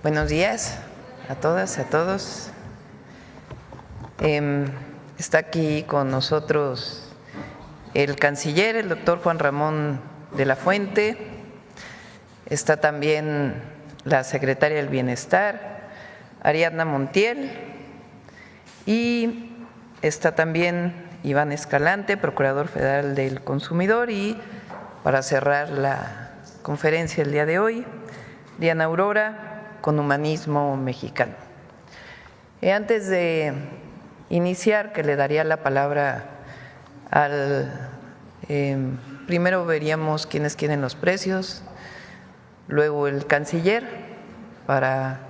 Buenos días a todas, a todos. Está aquí con nosotros el canciller, el doctor Juan Ramón de la Fuente. Está también la secretaria del Bienestar, Ariadna Montiel. Y está también Iván Escalante, Procurador Federal del Consumidor. Y para cerrar la conferencia el día de hoy, Diana Aurora, con Humanismo Mexicano. Antes de iniciar, que le daría la palabra primero veríamos quiénes quieren los precios, luego el canciller para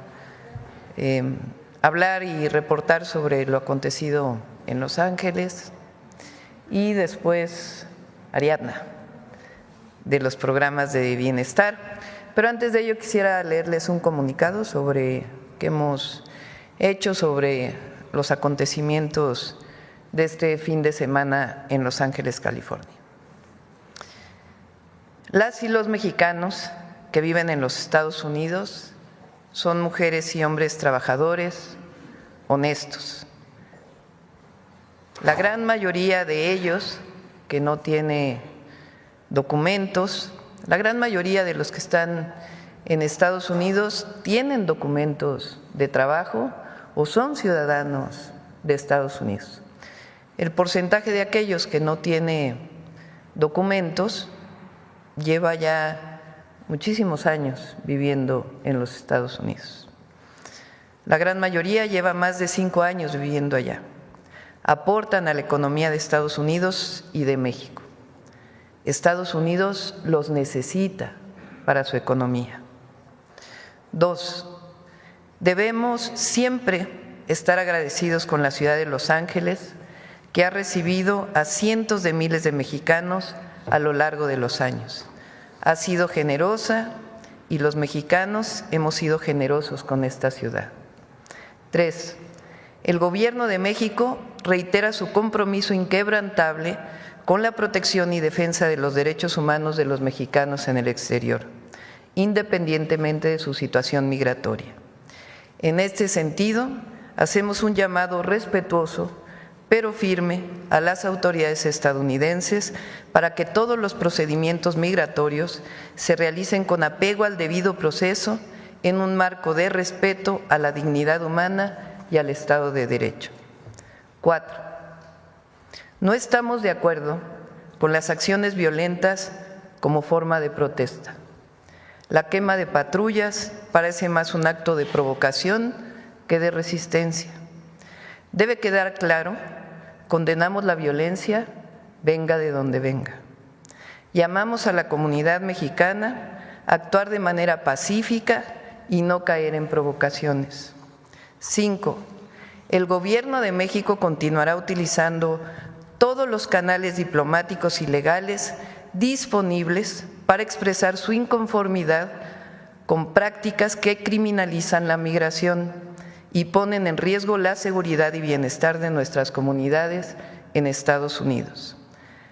hablar y reportar sobre lo acontecido en Los Ángeles, y después Ariadna de los programas de bienestar. Pero antes de ello quisiera leerles un comunicado que hemos hecho sobre los acontecimientos de este fin de semana en Los Ángeles, California. Las y los mexicanos que viven en los Estados Unidos son mujeres y hombres trabajadores, honestos. La gran mayoría de ellos que no tiene documentos, la gran mayoría de los que están en Estados Unidos tienen documentos de trabajo o son ciudadanos de Estados Unidos. El porcentaje de aquellos que no tiene documentos lleva ya muchísimos años viviendo en los Estados Unidos. La gran mayoría lleva más de 5 años viviendo allá. Aportan a la economía de Estados Unidos y de México. Estados Unidos los necesita para su economía. 2, debemos siempre estar agradecidos con la ciudad de Los Ángeles, que ha recibido a cientos de miles de mexicanos a lo largo de los años. Ha sido generosa y los mexicanos hemos sido generosos con esta ciudad. 3, el Gobierno de México reitera su compromiso inquebrantable con la protección y defensa de los derechos humanos de los mexicanos en el exterior, independientemente de su situación migratoria. En este sentido, hacemos un llamado respetuoso, pero firme, a las autoridades estadounidenses para que todos los procedimientos migratorios se realicen con apego al debido proceso en un marco de respeto a la dignidad humana y al Estado de Derecho. 4, no estamos de acuerdo con las acciones violentas como forma de protesta. La quema de patrullas parece más un acto de provocación que de resistencia. Debe quedar claro, condenamos la violencia, venga de donde venga. Llamamos a la comunidad mexicana a actuar de manera pacífica y no caer en provocaciones. 5, el Gobierno de México continuará utilizando todos los canales diplomáticos y legales disponibles para expresar su inconformidad con prácticas que criminalizan la migración y ponen en riesgo la seguridad y bienestar de nuestras comunidades en Estados Unidos.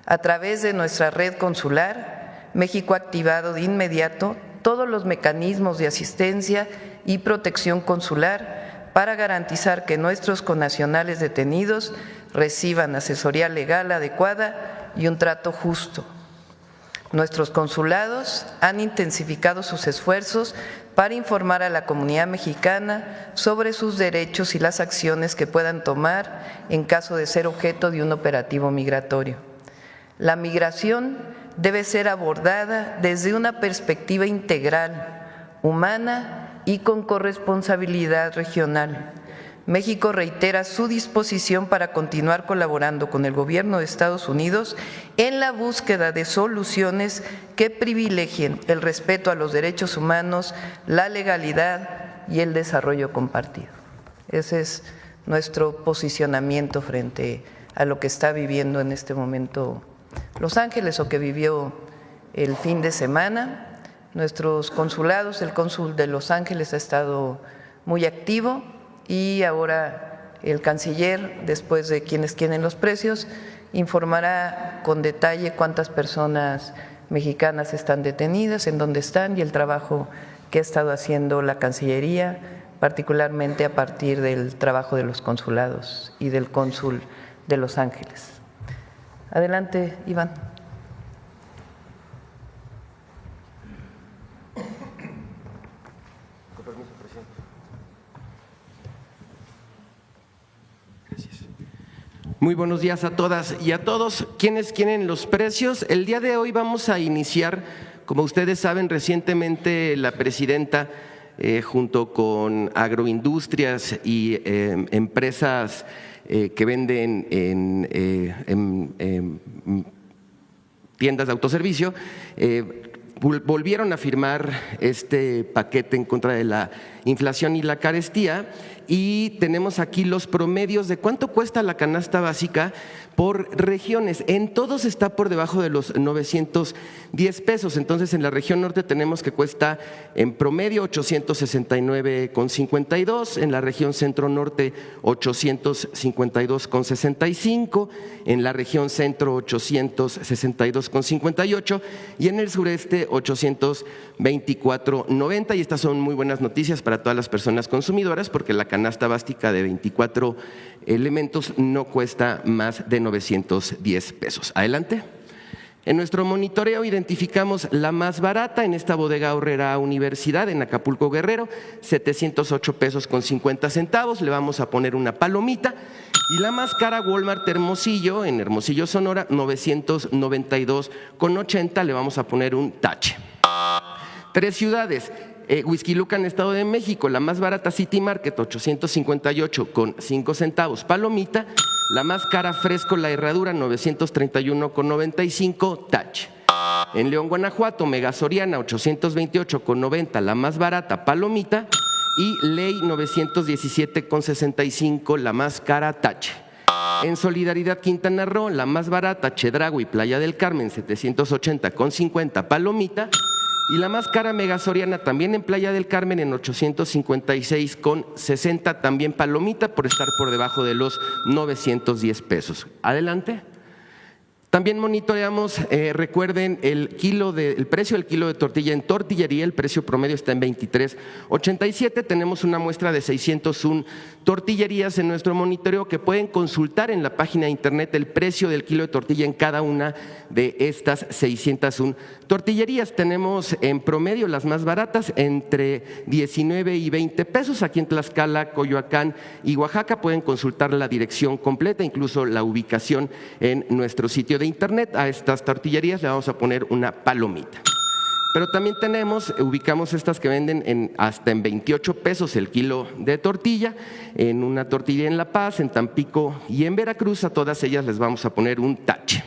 A través de nuestra red consular, México ha activado de inmediato todos los mecanismos de asistencia y protección consular para garantizar que nuestros connacionales detenidos reciban asesoría legal adecuada y un trato justo. Nuestros consulados han intensificado sus esfuerzos para informar a la comunidad mexicana sobre sus derechos y las acciones que puedan tomar en caso de ser objeto de un operativo migratorio. La migración debe ser abordada desde una perspectiva integral, humana y con corresponsabilidad regional. México reitera su disposición para continuar colaborando con el Gobierno de Estados Unidos en la búsqueda de soluciones que privilegien el respeto a los derechos humanos, la legalidad y el desarrollo compartido. Ese es nuestro posicionamiento frente a lo que está viviendo en este momento Los Ángeles o que vivió el fin de semana. Nuestros consulados, el cónsul de Los Ángeles ha estado muy activo. Y ahora el canciller, después de quienes quieren los precios, informará con detalle cuántas personas mexicanas están detenidas, en dónde están y el trabajo que ha estado haciendo la Cancillería, particularmente a partir del trabajo de los consulados y del cónsul de Los Ángeles. Adelante, Iván. Con permiso, presidente. Gracias. Muy buenos días a todas y a todos. ¿Quiénes quieren los precios? El día de hoy vamos a iniciar, como ustedes saben, recientemente la presidenta, junto con agroindustrias y empresas que venden en tiendas de autoservicio, volvieron a firmar este paquete en contra de la inflación y la carestía, y tenemos aquí los promedios de cuánto cuesta la canasta básica por regiones. En todos está por debajo de los 910 pesos. Entonces, en la región norte tenemos que cuesta en promedio 869,52, en la región centro norte 852,65, en la región centro 862,58 y en el sureste 824,90. Y estas son muy buenas noticias para todas las personas consumidoras, porque la canasta básica de 24 elementos no cuesta más de 910 pesos. Adelante. En nuestro monitoreo identificamos la más barata en esta bodega Aurrera Universidad en Acapulco, Guerrero, 708 pesos con 50 centavos. Le vamos a poner una palomita. Y la más cara, Walmart Hermosillo, en Hermosillo, Sonora, 992,80. Le vamos a poner un tache. Tres ciudades. Huixquilucan, Estado de México, la más barata City Market, 858,5 centavos, palomita. La más cara Fresco La Herradura, 931,95, tache. En León, Guanajuato, Mega Soriana, 828,90, la más barata, palomita. Y Ley, 917,65, la más cara, tache. En Solidaridad, Quintana Roo, la más barata, Chedraui y Playa del Carmen, 780,50, palomita. Y la más cara, Mega Soriana, también en Playa del Carmen, en 856,60, también palomita, por estar por debajo de los 910 pesos. Adelante. También monitoreamos, recuerden, el precio del kilo de tortilla en tortillería. El precio promedio está en 23.87. Tenemos una muestra de 601 tortillerías en nuestro monitoreo, que pueden consultar en la página de internet el precio del kilo de tortilla en cada una de estas 601 tortillerías. Tenemos en promedio las más baratas entre 19 y 20 pesos. Aquí en Tlaxcala, Coyoacán y Oaxaca pueden consultar la dirección completa, incluso la ubicación en nuestro sitio de internet. A estas tortillerías le vamos a poner una palomita. Pero también ubicamos estas que venden hasta en 28 pesos el kilo de tortilla, en una tortillería en La Paz, en Tampico y en Veracruz. A todas ellas les vamos a poner un tache.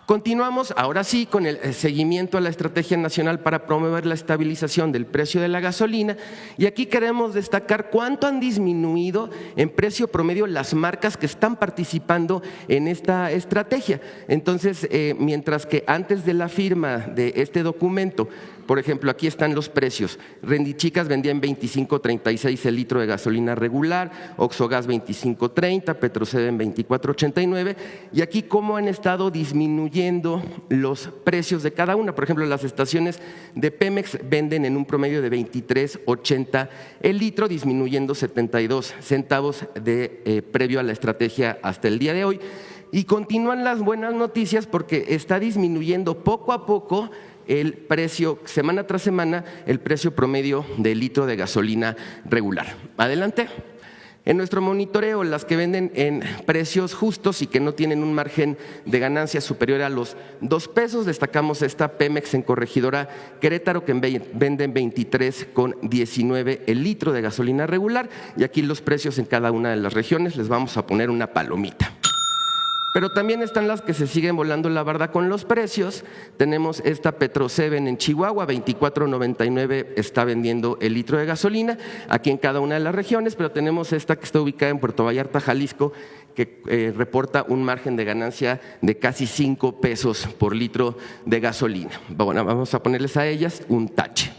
Continuamos ahora sí con el seguimiento a la Estrategia Nacional para promover la estabilización del precio de la gasolina, y aquí queremos destacar cuánto han disminuido en precio promedio las marcas que están participando en esta estrategia. Entonces, mientras que antes de la firma de este documento, por ejemplo, aquí están los precios. Rendichicas vendía en 25.36 el litro de gasolina regular, Oxogas 25.30, Petroced en 24.89, y aquí cómo han estado disminuyendo los precios de cada una. Por ejemplo, las estaciones de Pemex venden en un promedio de 23.80 el litro, disminuyendo 72 centavos previo a la estrategia hasta el día de hoy. Y continúan las buenas noticias, porque está disminuyendo poco a poco el precio, semana tras semana, el precio promedio del litro de gasolina regular. Adelante. En nuestro monitoreo, las que venden en precios justos y que no tienen un margen de ganancia superior a los 2 pesos, destacamos esta Pemex en Corregidora Querétaro, que vende en 23,19 el litro de gasolina regular, y aquí los precios en cada una de las regiones les vamos a poner una palomita. Pero también están las que se siguen volando la barda con los precios. Tenemos esta Petroseven en Chihuahua, 24.99 está vendiendo el litro de gasolina, aquí en cada una de las regiones, pero tenemos esta que está ubicada en Puerto Vallarta, Jalisco, que reporta un margen de ganancia de casi 5 pesos por litro de gasolina. Bueno, vamos a ponerles a ellas un tache.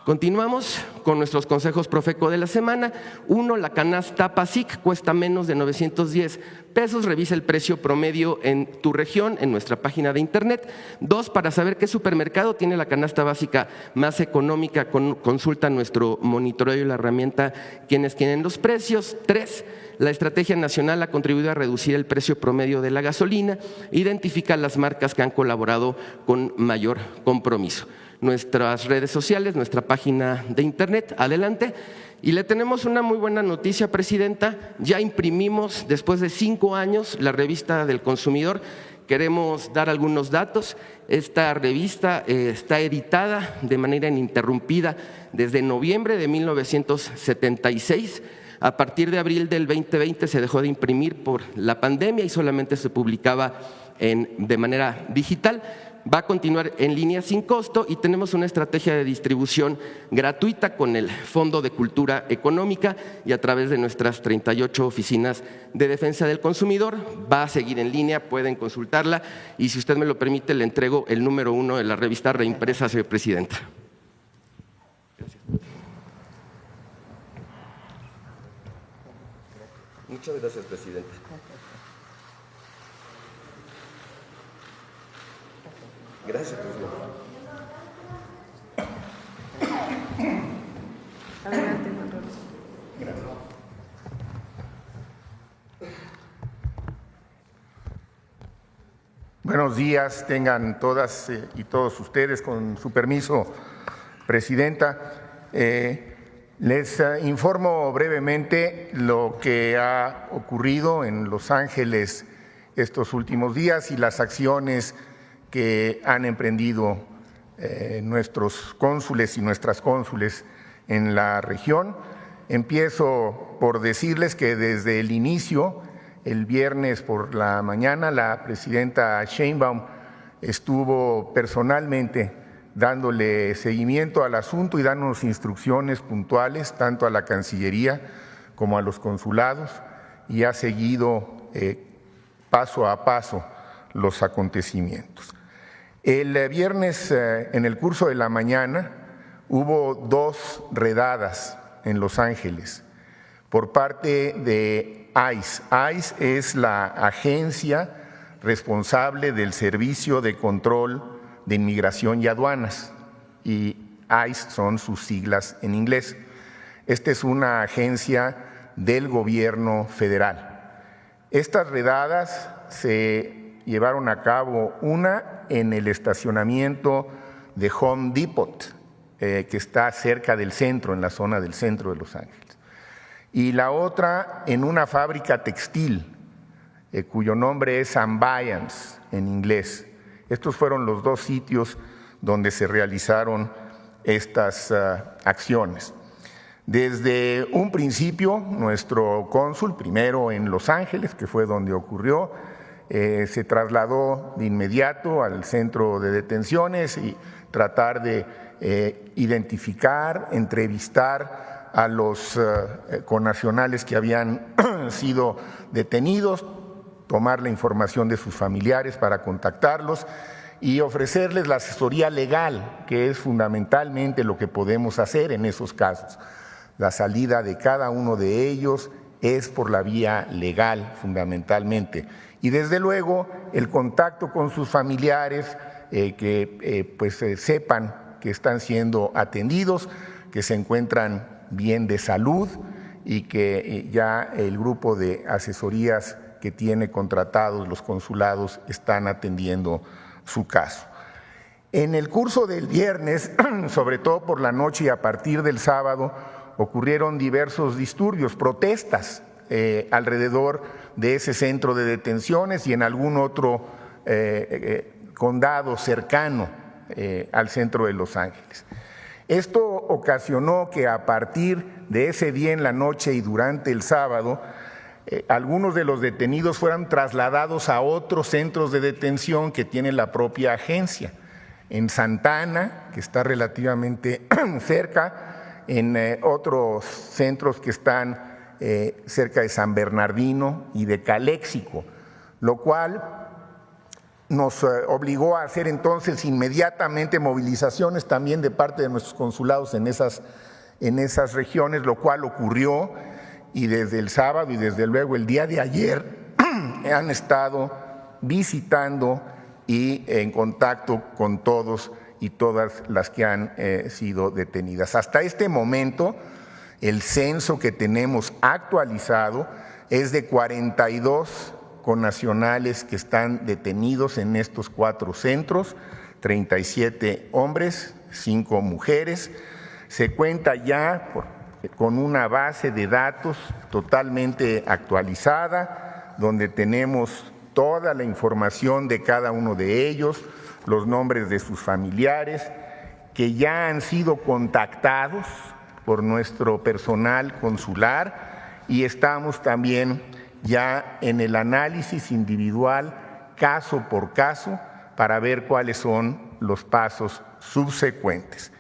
Continuamos con nuestros consejos Profeco de la semana. 1, la canasta PASIC cuesta menos de 910 pesos. Revisa el precio promedio en tu región, en nuestra página de internet. 2, para saber qué supermercado tiene la canasta básica más económica, consulta nuestro monitoreo y la herramienta Quienes Tienen los Precios. 3, la estrategia nacional ha contribuido a reducir el precio promedio de la gasolina. Identifica las marcas que han colaborado con mayor compromiso. Nuestras redes sociales, nuestra página de internet, adelante. Y le tenemos una muy buena noticia, Presidenta. Ya imprimimos, después de 5 años, la revista del consumidor. Queremos dar algunos datos. Esta revista está editada de manera ininterrumpida desde noviembre de 1976. A partir de abril del 2020 se dejó de imprimir por la pandemia y solamente se publicaba de manera digital. Va a continuar en línea sin costo y tenemos una estrategia de distribución gratuita con el Fondo de Cultura Económica y a través de nuestras 38 oficinas de defensa del consumidor. Va a seguir en línea, pueden consultarla y si usted me lo permite le entrego el número 1 de la revista reimpresa, señora Presidenta. Muchas gracias, Presidenta. Gracias, Presidenta. Adelante, Manuel. Gracias. Buenos días, tengan todas y todos ustedes, con su permiso, Presidenta. Les informo brevemente lo que ha ocurrido en Los Ángeles estos últimos días y las acciones que han emprendido nuestros cónsules y nuestras cónsules en la región. Empiezo por decirles que desde el inicio, el viernes por la mañana, la presidenta Sheinbaum estuvo personalmente dándole seguimiento al asunto y dándonos instrucciones puntuales tanto a la Cancillería como a los consulados y ha seguido paso a paso los acontecimientos. El viernes, en el curso de la mañana, hubo 2 redadas en Los Ángeles por parte de ICE. ICE es la agencia responsable del Servicio de Control de Inmigración y Aduanas, y ICE son sus siglas en inglés. Esta es una agencia del gobierno federal. Estas redadas se llevaron a cabo, una en el estacionamiento de Home Depot, que está cerca del centro, en la zona del centro de Los Ángeles, y la otra en una fábrica textil, cuyo nombre es Ambiance en inglés. Estos fueron los 2 sitios donde se realizaron estas acciones. Desde un principio, nuestro cónsul, primero en Los Ángeles, que fue donde ocurrió, se trasladó de inmediato al centro de detenciones y tratar de identificar, entrevistar a los connacionales que habían sido detenidos, tomar la información de sus familiares para contactarlos y ofrecerles la asesoría legal, que es fundamentalmente lo que podemos hacer en esos casos. La salida de cada uno de ellos es por la vía legal, fundamentalmente. Y desde luego el contacto con sus familiares, que sepan que están siendo atendidos, que se encuentran bien de salud y que ya el grupo de asesorías que tiene contratados los consulados están atendiendo su caso. En el curso del viernes, sobre todo por la noche y a partir del sábado, ocurrieron diversos disturbios, protestas alrededor de ese centro de detenciones y en algún otro condado cercano al centro de Los Ángeles. Esto ocasionó que a partir de ese día en la noche y durante el sábado, algunos de los detenidos fueran trasladados a otros centros de detención que tiene la propia agencia. En Santa Ana, que está relativamente cerca, en otros centros que están cerca de San Bernardino y de Caléxico, lo cual nos obligó a hacer entonces inmediatamente movilizaciones también de parte de nuestros consulados en esas regiones, lo cual ocurrió, y desde el sábado y desde luego el día de ayer han estado visitando y en contacto con todos y todas las que han sido detenidas. Hasta este momento, el censo que tenemos actualizado es de 42 connacionales que están detenidos en estos 4 centros, 37 hombres, 5 mujeres. Se cuenta ya con una base de datos totalmente actualizada, donde tenemos toda la información de cada uno de ellos, los nombres de sus familiares, que ya han sido contactados por nuestro personal consular, y estamos también ya en el análisis individual, caso por caso, para ver cuáles son los pasos subsecuentes.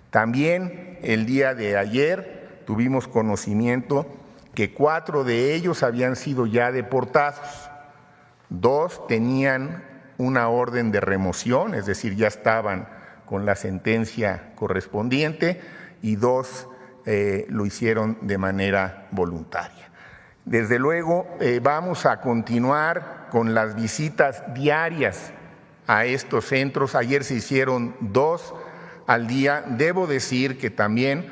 También el día de ayer tuvimos conocimiento que 4 de ellos habían sido ya deportados, 2 tenían una orden de remoción, es decir, ya estaban con la sentencia correspondiente, y 2 lo hicieron de manera voluntaria. Desde luego vamos a continuar con las visitas diarias a estos centros. Ayer se hicieron 2 al día. Debo decir que también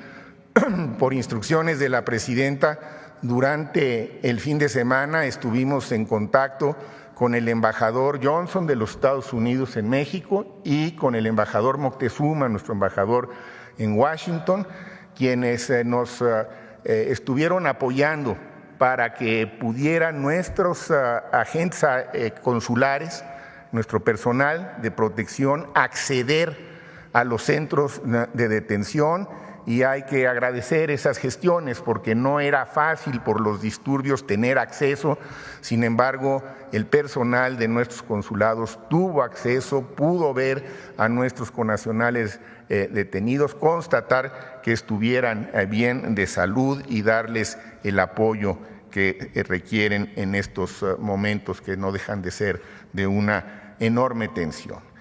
por instrucciones de la presidenta, durante el fin de semana estuvimos en contacto con el embajador Johnson de los Estados Unidos en México y con el embajador Moctezuma, nuestro embajador en Washington, quienes nos estuvieron apoyando para que pudieran nuestros agentes consulares, nuestro personal de protección, acceder a los centros de detención. Y hay que agradecer esas gestiones porque no era fácil por los disturbios tener acceso. Sin embargo, el personal de nuestros consulados tuvo acceso, pudo ver a nuestros connacionales detenidos, constatar que estuvieran bien de salud y darles el apoyo que requieren en estos momentos que no dejan de ser de una enorme tensión.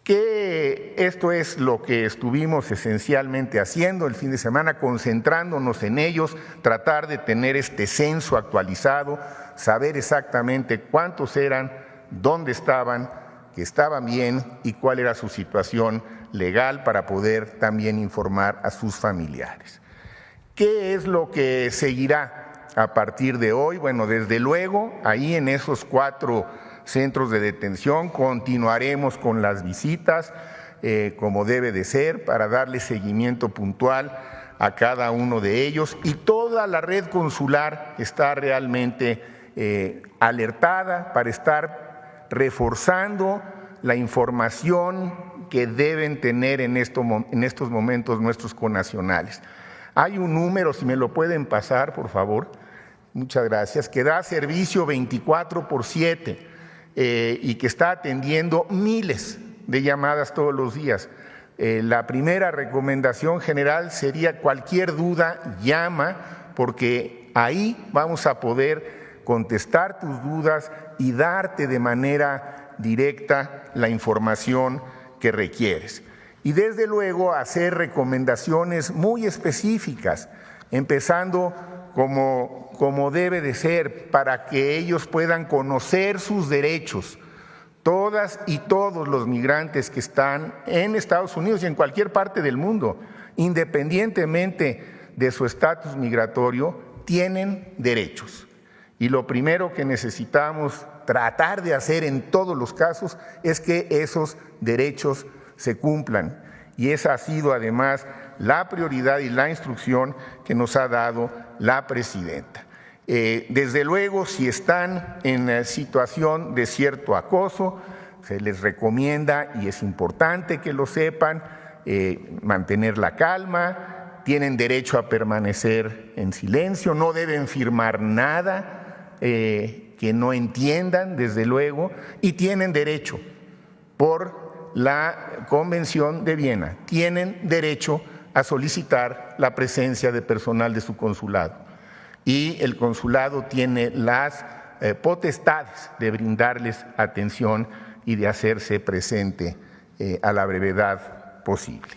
Que esto es lo que estuvimos esencialmente haciendo el fin de semana, concentrándonos en ellos, tratar de tener este censo actualizado, saber exactamente cuántos eran, dónde estaban, que estaban bien y cuál era su situación legal para poder también informar a sus familiares. ¿Qué es lo que seguirá a partir de hoy? Bueno, desde luego, ahí en esos 4 centros de detención continuaremos con las visitas como debe de ser para darle seguimiento puntual a cada uno de ellos, y toda la red consular está realmente alertada para estar reforzando la información que deben tener en estos momentos nuestros connacionales. Hay un número, si me lo pueden pasar, por favor, muchas gracias, que da servicio 24/7. Y que está atendiendo miles de llamadas todos los días. La primera recomendación general sería: cualquier duda, llama, porque ahí vamos a poder contestar tus dudas y darte de manera directa la información que requieres. Y desde luego hacer recomendaciones muy específicas, empezando como debe de ser, para que ellos puedan conocer sus derechos. Todas y todos los migrantes que están en Estados Unidos y en cualquier parte del mundo, independientemente de su estatus migratorio, tienen derechos. Y lo primero que necesitamos tratar de hacer en todos los casos es que esos derechos se cumplan. Y esa ha sido además la prioridad y la instrucción que nos ha dado la presidenta. Desde luego, si están en situación de cierto acoso, se les recomienda, y es importante que lo sepan, mantener la calma, tienen derecho a permanecer en silencio, no deben firmar nada que no entiendan, desde luego, y tienen derecho por la Convención de Viena, tienen derecho a solicitar la presencia de personal de su consulado, y el consulado tiene las potestades de brindarles atención y de hacerse presente a la brevedad posible.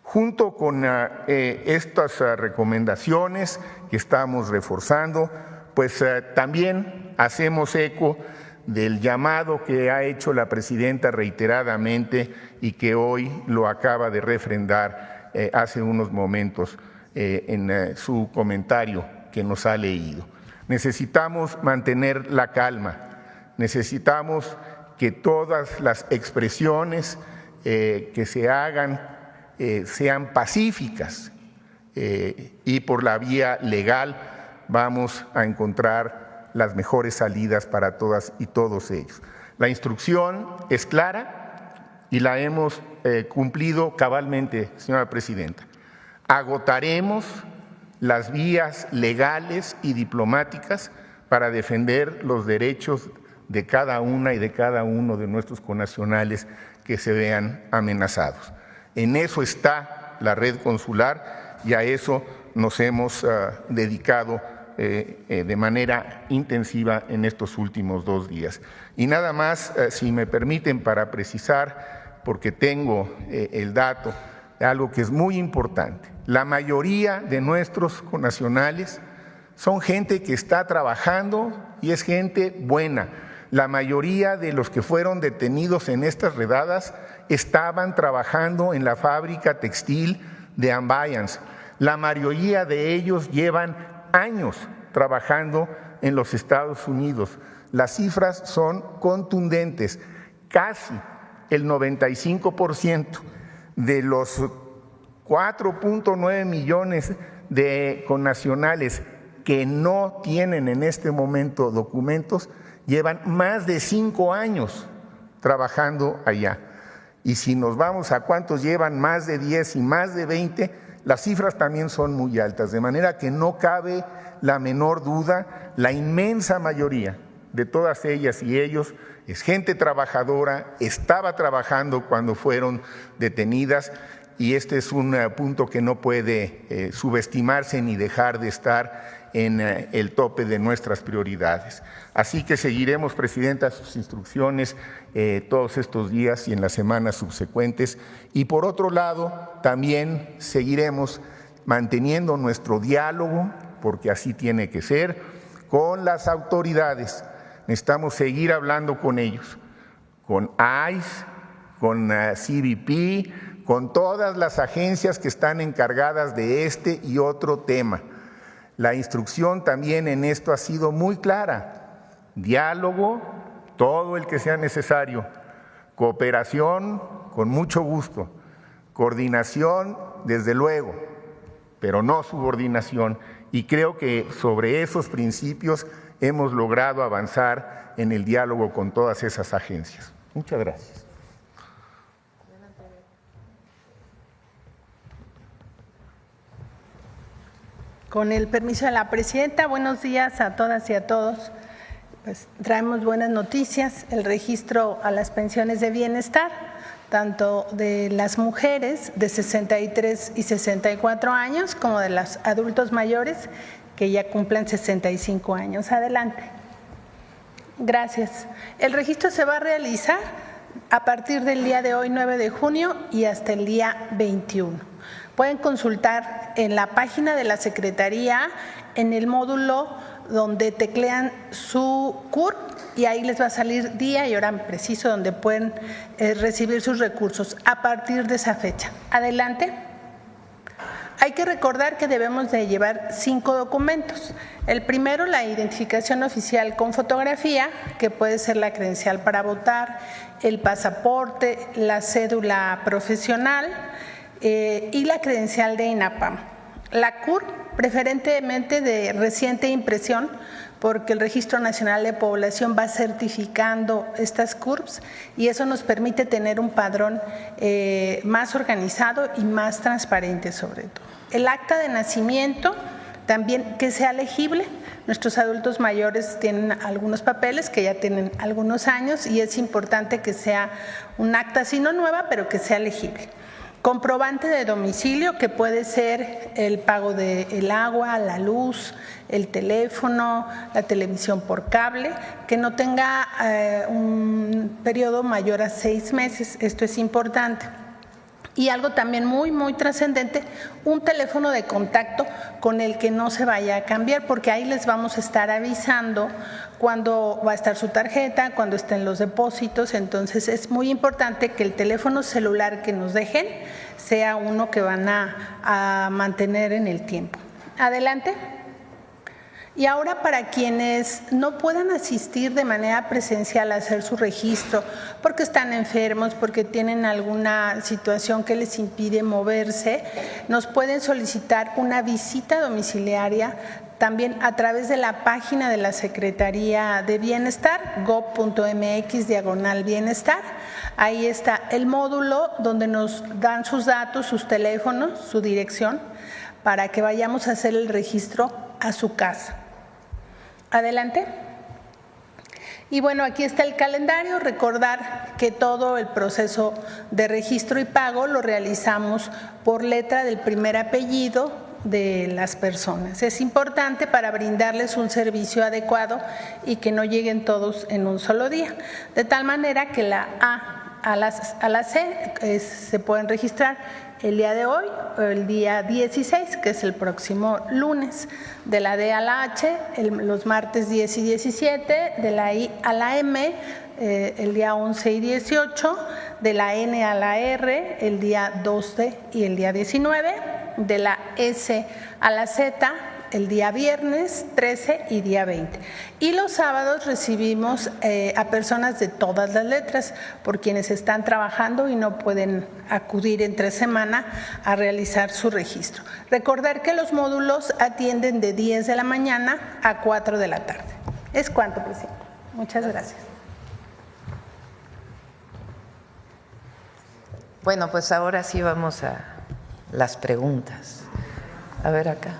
Junto con estas recomendaciones que estamos reforzando, pues también hacemos eco del llamado que ha hecho la presidenta reiteradamente y que hoy lo acaba de refrendar hace unos momentos en su comentario que nos ha leído. Necesitamos mantener la calma, necesitamos que todas las expresiones que se hagan sean pacíficas y por la vía legal vamos a encontrar las mejores salidas para todas y todos ellos. La instrucción es clara y la hemos cumplido cabalmente, señora presidenta. Agotaremos las vías legales y diplomáticas para defender los derechos de cada una y de cada uno de nuestros connacionales que se vean amenazados. En eso está la red consular y a eso nos hemos dedicado de manera intensiva en estos últimos 2 días. Y nada más, si me permiten, para precisar, porque tengo el dato de algo que es muy importante. La mayoría de nuestros connacionales son gente que está trabajando y es gente buena. La mayoría de los que fueron detenidos en estas redadas estaban trabajando en la fábrica textil de Ambayans. La mayoría de ellos llevan años trabajando en los Estados Unidos. Las cifras son contundentes. Casi el 95% de los 4.9 millones de connacionales que no tienen en este momento documentos llevan más de 5 años trabajando allá. Y si nos vamos a cuántos llevan más de 10 y más de 20, las cifras también son muy altas, de manera que no cabe la menor duda, la inmensa mayoría de todas ellas y ellos es gente trabajadora, estaba trabajando cuando fueron detenidas y este es un punto que no puede subestimarse ni dejar de estar en el tope de nuestras prioridades. Así que seguiremos, presidenta, sus instrucciones todos estos días y en las semanas subsecuentes. Y por otro lado, también seguiremos manteniendo nuestro diálogo, porque así tiene que ser, con las autoridades. Necesitamos seguir hablando con ellos, con ICE, con CBP, con todas las agencias que están encargadas de este y otro tema. La instrucción también en esto ha sido muy clara. Diálogo, todo el que sea necesario. Cooperación, con mucho gusto. Coordinación, desde luego, pero no subordinación. Y creo que sobre esos principios hemos logrado avanzar en el diálogo con todas esas agencias. Muchas gracias. Con el permiso de la presidenta, buenos días a todas y a todos. Pues traemos buenas noticias, el registro a las pensiones de bienestar, tanto de las mujeres de 63 y 64 años como de los adultos mayores que ya cumplen 65 años. Adelante. Gracias. El registro se va a realizar a partir del día de hoy, 9 de junio, y hasta el día 21. Pueden consultar en la página de la Secretaría, en el módulo donde teclean su CURP y ahí les va a salir día y hora preciso donde pueden recibir sus recursos a partir de esa fecha. Adelante. Hay que recordar que debemos de llevar 5 documentos. El primero, la identificación oficial con fotografía, que puede ser la credencial para votar, el pasaporte, la cédula profesional y la credencial de INAPAM. La CURP, preferentemente de reciente impresión, porque el Registro Nacional de Población va certificando estas CURPs y eso nos permite tener un padrón más organizado y más transparente sobre todo. El acta de nacimiento también que sea legible. Nuestros adultos mayores tienen algunos papeles que ya tienen algunos años y es importante que sea un acta, si no nueva, pero que sea legible. comprobante de domicilio, que puede ser el pago del agua, la luz, el teléfono, la televisión por cable, que no tenga un periodo mayor a 6 meses. Esto es importante. Y algo también muy trascendente, un teléfono de contacto con el que no se vaya a cambiar, porque ahí les vamos a estar avisando cuando va a estar su tarjeta, cuando estén los depósitos. Entonces es muy importante que el teléfono celular que nos dejen sea uno que van a mantener en el tiempo. Adelante. Y ahora, para quienes no puedan asistir de manera presencial a hacer su registro porque están enfermos, porque tienen alguna situación que les impide moverse, nos pueden solicitar una visita domiciliaria también a través de la página de la Secretaría de Bienestar, gov.mx/bienestar. Ahí está el módulo donde nos dan sus datos, sus teléfonos, su dirección, para que vayamos a hacer el registro a su casa. Adelante. Y bueno, aquí está el calendario. Recordar que todo el proceso de registro y pago lo realizamos por letra del primer apellido de las personas. Es importante para brindarles un servicio adecuado y que no lleguen todos en un solo día, de tal manera que la A a la C se pueden registrar el día de hoy, el día 16, que es el próximo lunes, de la D a la H, los martes 10 y 17, de la I a la M, el día 11 y 18, de la N a la R, el día 12 y el día 19, de la S a la Z, el día viernes 13 y día 20. Y los sábados recibimos a personas de todas las letras, por quienes están trabajando y no pueden acudir entre semana a realizar su registro. Recordar que los módulos atienden de 10 de la mañana a 4 de la tarde. Es cuanto, presidente. Muchas gracias. Bueno, pues ahora sí vamos a las preguntas. A ver acá.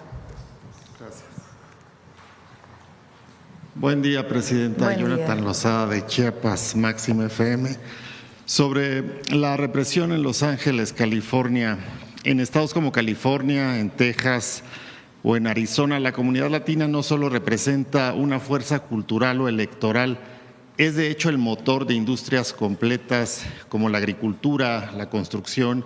Buen día, presidenta. Buen día. Jonathan Lozada, de Chiapas, Máximo FM. Sobre la represión en Los Ángeles, California, en estados como California, en Texas o en Arizona, la comunidad latina no solo representa una fuerza cultural o electoral, es de hecho el motor de industrias completas como la agricultura, la construcción,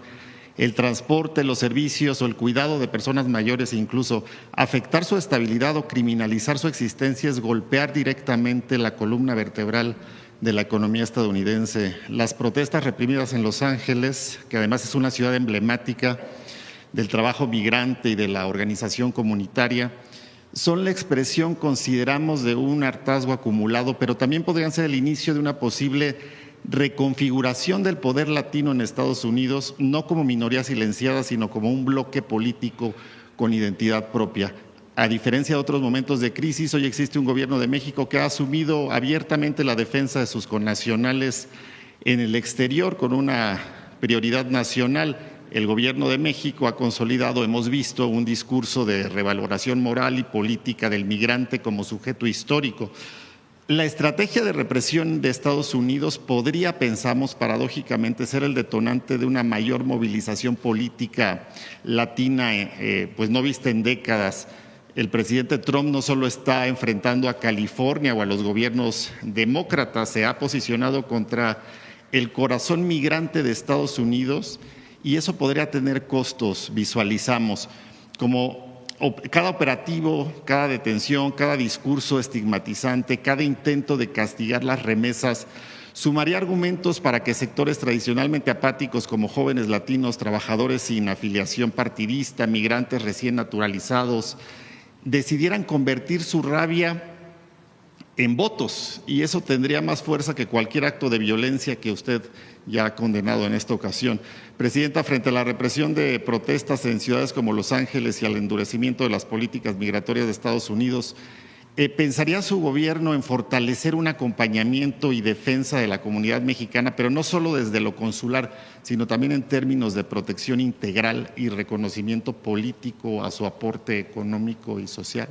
el transporte, los servicios o el cuidado de personas mayores, e incluso afectar su estabilidad o criminalizar su existencia es golpear directamente la columna vertebral de la economía estadounidense. Las protestas reprimidas en Los Ángeles, que además es una ciudad emblemática del trabajo migrante y de la organización comunitaria, son la expresión, consideramos, de un hartazgo acumulado, pero también podrían ser el inicio de una posible reconfiguración del poder latino en Estados Unidos, no como minoría silenciada, sino como un bloque político con identidad propia. A diferencia de otros momentos de crisis, hoy existe un gobierno de México que ha asumido abiertamente la defensa de sus connacionales en el exterior con una prioridad nacional. El gobierno de México ha consolidado, hemos visto, un discurso de revaloración moral y política del migrante como sujeto histórico. La estrategia de represión de Estados Unidos podría, pensamos paradójicamente, ser el detonante de una mayor movilización política latina, pues no vista en décadas. El presidente Trump no solo está enfrentando a California o a los gobiernos demócratas, se ha posicionado contra el corazón migrante de Estados Unidos, y eso podría tener costos, visualizamos, como cada operativo, cada detención, cada discurso estigmatizante, cada intento de castigar las remesas, sumaría argumentos para que sectores tradicionalmente apáticos como jóvenes latinos, trabajadores sin afiliación partidista, migrantes recién naturalizados, decidieran convertir su rabia en votos, y eso tendría más fuerza que cualquier acto de violencia que usted ya ha condenado en esta ocasión. Presidenta, frente a la represión de protestas en ciudades como Los Ángeles y al endurecimiento de las políticas migratorias de Estados Unidos, ¿pensaría su gobierno en fortalecer un acompañamiento y defensa de la comunidad mexicana, pero no solo desde lo consular, sino también en términos de protección integral y reconocimiento político a su aporte económico y social?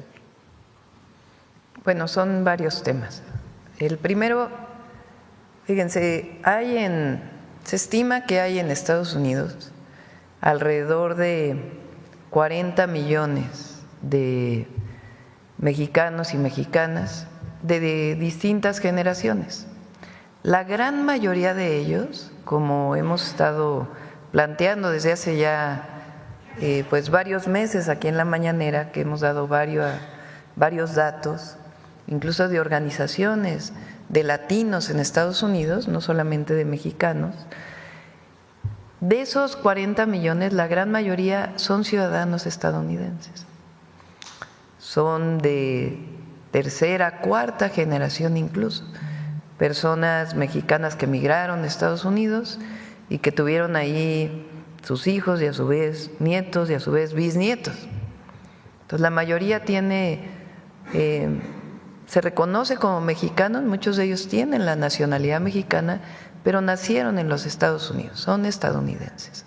Bueno, son varios temas. El primero, fíjense, se estima que hay en Estados Unidos alrededor de 40 millones de mexicanos y mexicanas de distintas generaciones. La gran mayoría de ellos, como hemos estado planteando desde hace ya pues varios meses aquí en la mañanera, que hemos dado varios datos, incluso de organizaciones de latinos en Estados Unidos, no solamente de mexicanos. De esos 40 millones, la gran mayoría son ciudadanos estadounidenses. Son de tercera, cuarta generación incluso, personas mexicanas que emigraron a Estados Unidos y que tuvieron ahí sus hijos y a su vez nietos y a su vez bisnietos. Entonces la mayoría se reconoce como mexicanos, muchos de ellos tienen la nacionalidad mexicana, pero nacieron en los Estados Unidos, son estadounidenses.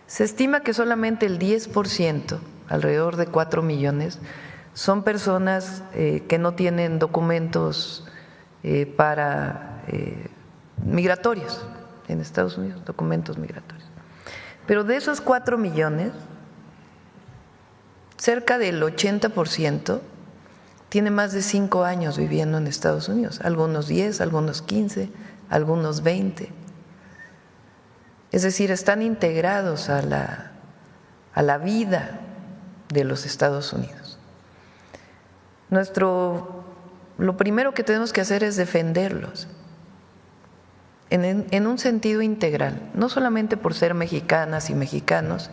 Se estima que solamente el 10%, alrededor de 4 millones, son personas que no tienen documentos migratorios en Estados Unidos, documentos migratorios. Pero de esos 4 millones, cerca del 80% tiene más de 5 años viviendo en Estados Unidos, algunos 10, algunos 15, algunos 20. Es decir, están integrados a la vida de los Estados Unidos. Lo primero que tenemos que hacer es defenderlos en un sentido integral, no solamente por ser mexicanas y mexicanos,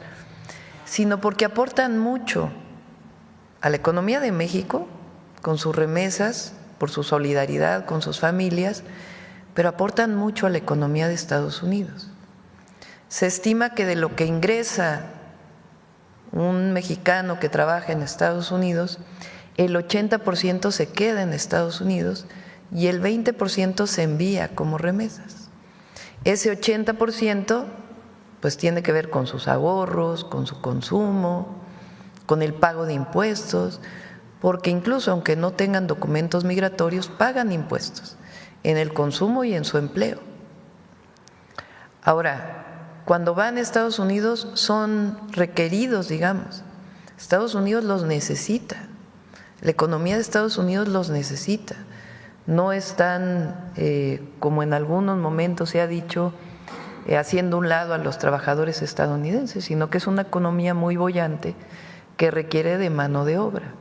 sino porque aportan mucho a la economía de México con sus remesas, por su solidaridad con sus familias, pero aportan mucho a la economía de Estados Unidos. Se estima que de lo que ingresa un mexicano que trabaja en Estados Unidos, el 80% se queda en Estados Unidos y el 20% se envía como remesas. Ese 80% pues tiene que ver con sus ahorros, con su consumo, con el pago de impuestos, porque incluso aunque no tengan documentos migratorios, pagan impuestos en el consumo y en su empleo. Ahora, cuando van a Estados Unidos son requeridos, digamos. Estados Unidos los necesita, la economía de Estados Unidos los necesita. No están, como en algunos momentos se ha dicho, haciendo un lado a los trabajadores estadounidenses, sino que es una economía muy boyante que requiere de mano de obra.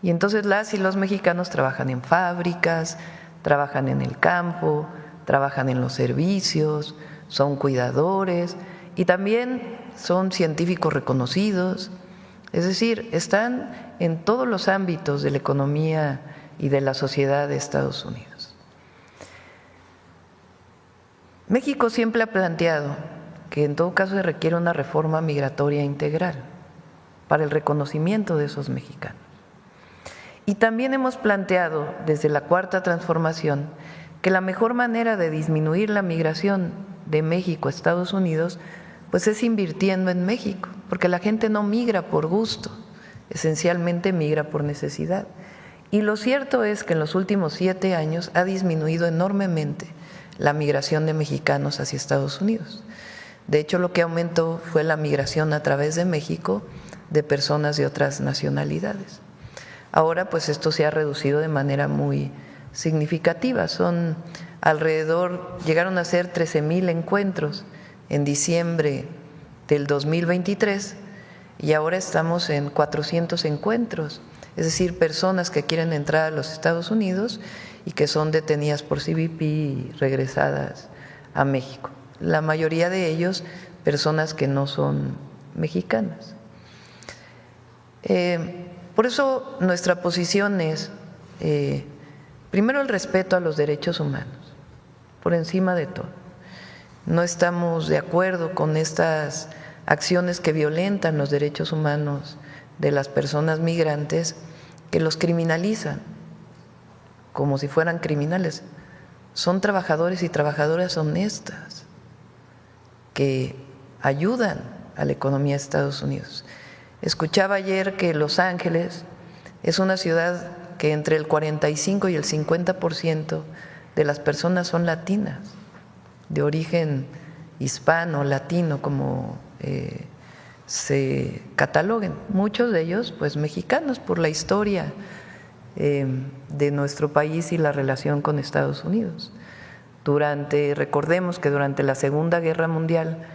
Y entonces las y los mexicanos trabajan en fábricas, trabajan en el campo, trabajan en los servicios, son cuidadores y también son científicos reconocidos. Es decir, están en todos los ámbitos de la economía y de la sociedad de Estados Unidos. México siempre ha planteado que en todo caso se requiere una reforma migratoria integral para el reconocimiento de esos mexicanos. Y también hemos planteado desde la Cuarta Transformación que la mejor manera de disminuir la migración de México a Estados Unidos pues es invirtiendo en México, porque la gente no migra por gusto, esencialmente migra por necesidad. Y lo cierto es que en los últimos 7 años ha disminuido enormemente la migración de mexicanos hacia Estados Unidos. De hecho, lo que aumentó fue la migración a través de México de personas de otras nacionalidades. Ahora, pues esto se ha reducido de manera muy significativa. Llegaron a ser 13,000 encuentros en diciembre del 2023 y ahora estamos en 400 encuentros, es decir, personas que quieren entrar a los Estados Unidos y que son detenidas por CBP y regresadas a México. La mayoría de ellos, personas que no son mexicanas. Por eso nuestra posición es, primero, el respeto a los derechos humanos, por encima de todo. No estamos de acuerdo con estas acciones que violentan los derechos humanos de las personas migrantes, que los criminalizan como si fueran criminales. Son trabajadores y trabajadoras honestas que ayudan a la economía de Estados Unidos. Escuchaba ayer que Los Ángeles es una ciudad que entre el 45 y el 50% de las personas son latinas, de origen hispano, latino, como se cataloguen, muchos de ellos pues mexicanos por la historia de nuestro país y la relación con Estados Unidos. Recordemos que durante la Segunda Guerra Mundial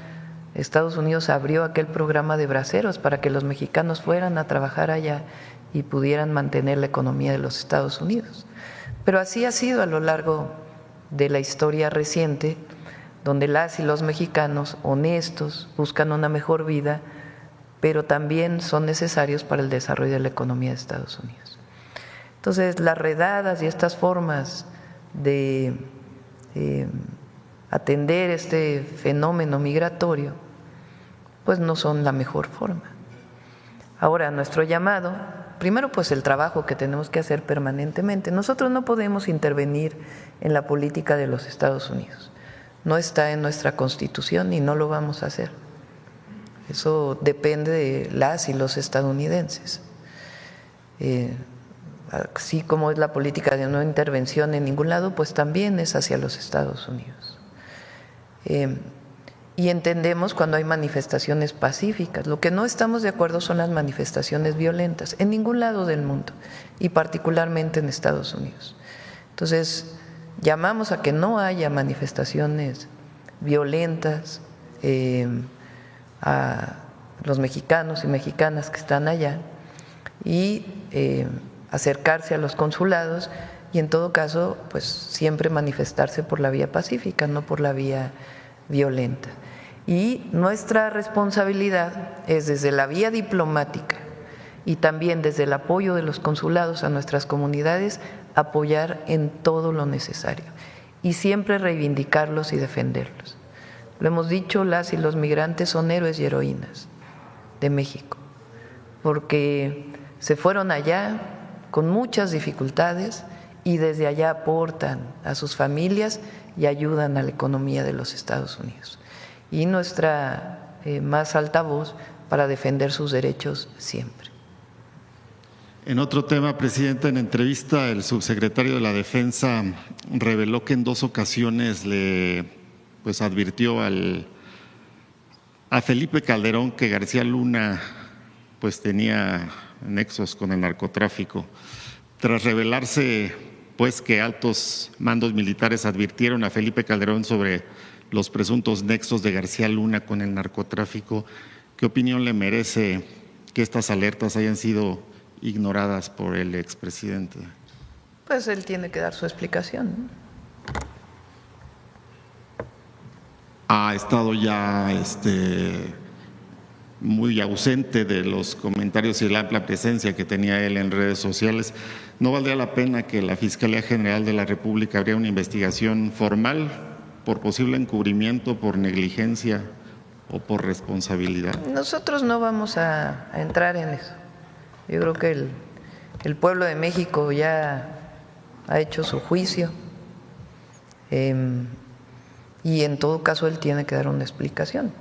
Estados Unidos abrió aquel programa de braceros para que los mexicanos fueran a trabajar allá y pudieran mantener la economía de los Estados Unidos. Pero así ha sido a lo largo de la historia reciente, donde las y los mexicanos honestos buscan una mejor vida, pero también son necesarios para el desarrollo de la economía de Estados Unidos. Entonces, las redadas y estas formas de atender este fenómeno migratorio, pues no son la mejor forma. Ahora, nuestro llamado, primero pues el trabajo que tenemos que hacer permanentemente. Nosotros no podemos intervenir en la política de los Estados Unidos. No está en nuestra Constitución y no lo vamos a hacer. Eso depende de las y los estadounidenses. Así como es la política de no intervención en ningún lado, pues también es hacia los Estados Unidos. Y entendemos cuando hay manifestaciones pacíficas. Lo que no estamos de acuerdo son las manifestaciones violentas en ningún lado del mundo y particularmente en Estados Unidos. Entonces, llamamos a que no haya manifestaciones violentas a los mexicanos y mexicanas que están allá y acercarse a los consulados y en todo caso pues siempre manifestarse por la vía pacífica, no por la vía violenta. Y nuestra responsabilidad es desde la vía diplomática y también desde el apoyo de los consulados a nuestras comunidades apoyar en todo lo necesario y siempre reivindicarlos y defenderlos. Lo hemos dicho, las y los migrantes son héroes y heroínas de México, porque se fueron allá con muchas dificultades y desde allá aportan a sus familias y ayudan a la economía de los Estados Unidos. Y nuestra más alta voz para defender sus derechos siempre. En otro tema, presidente, en entrevista el subsecretario de la Defensa reveló que en 2 ocasiones le advirtió a Felipe Calderón que García Luna pues tenía nexos con el narcotráfico. Tras revelarse pues que altos mandos militares advirtieron a Felipe Calderón sobre los presuntos nexos de García Luna con el narcotráfico, ¿qué opinión le merece que estas alertas hayan sido ignoradas por el expresidente? Pues él tiene que dar su explicación, ¿no? Ha estado ya muy ausente de los comentarios y la amplia presencia que tenía él en redes sociales. ¿No valdría la pena que la Fiscalía General de la República abriera una investigación formal por posible encubrimiento, por negligencia o por responsabilidad? Nosotros no vamos a entrar en eso. Yo creo que el pueblo de México ya ha hecho su juicio y en todo caso él tiene que dar una explicación.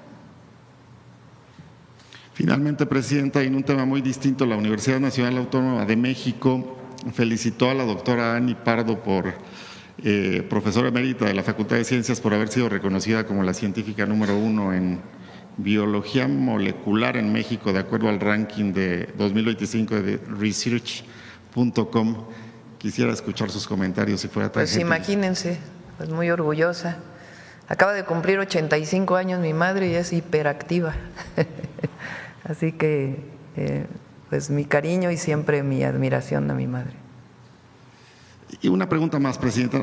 Finalmente, presidenta, en un tema muy distinto, la Universidad Nacional Autónoma de México felicitó a la doctora Ani Pardo, profesora emérita de la Facultad de Ciencias, por haber sido reconocida como la científica número 1 en biología molecular en México, de acuerdo al ranking de 2025 de research.com. Quisiera escuchar sus comentarios si fuera tan Pues gentil. imagínense, pues muy orgullosa. Acaba de cumplir 85 años mi madre y es hiperactiva. Así que pues mi cariño y siempre mi admiración a mi madre. Y una pregunta más, presidenta.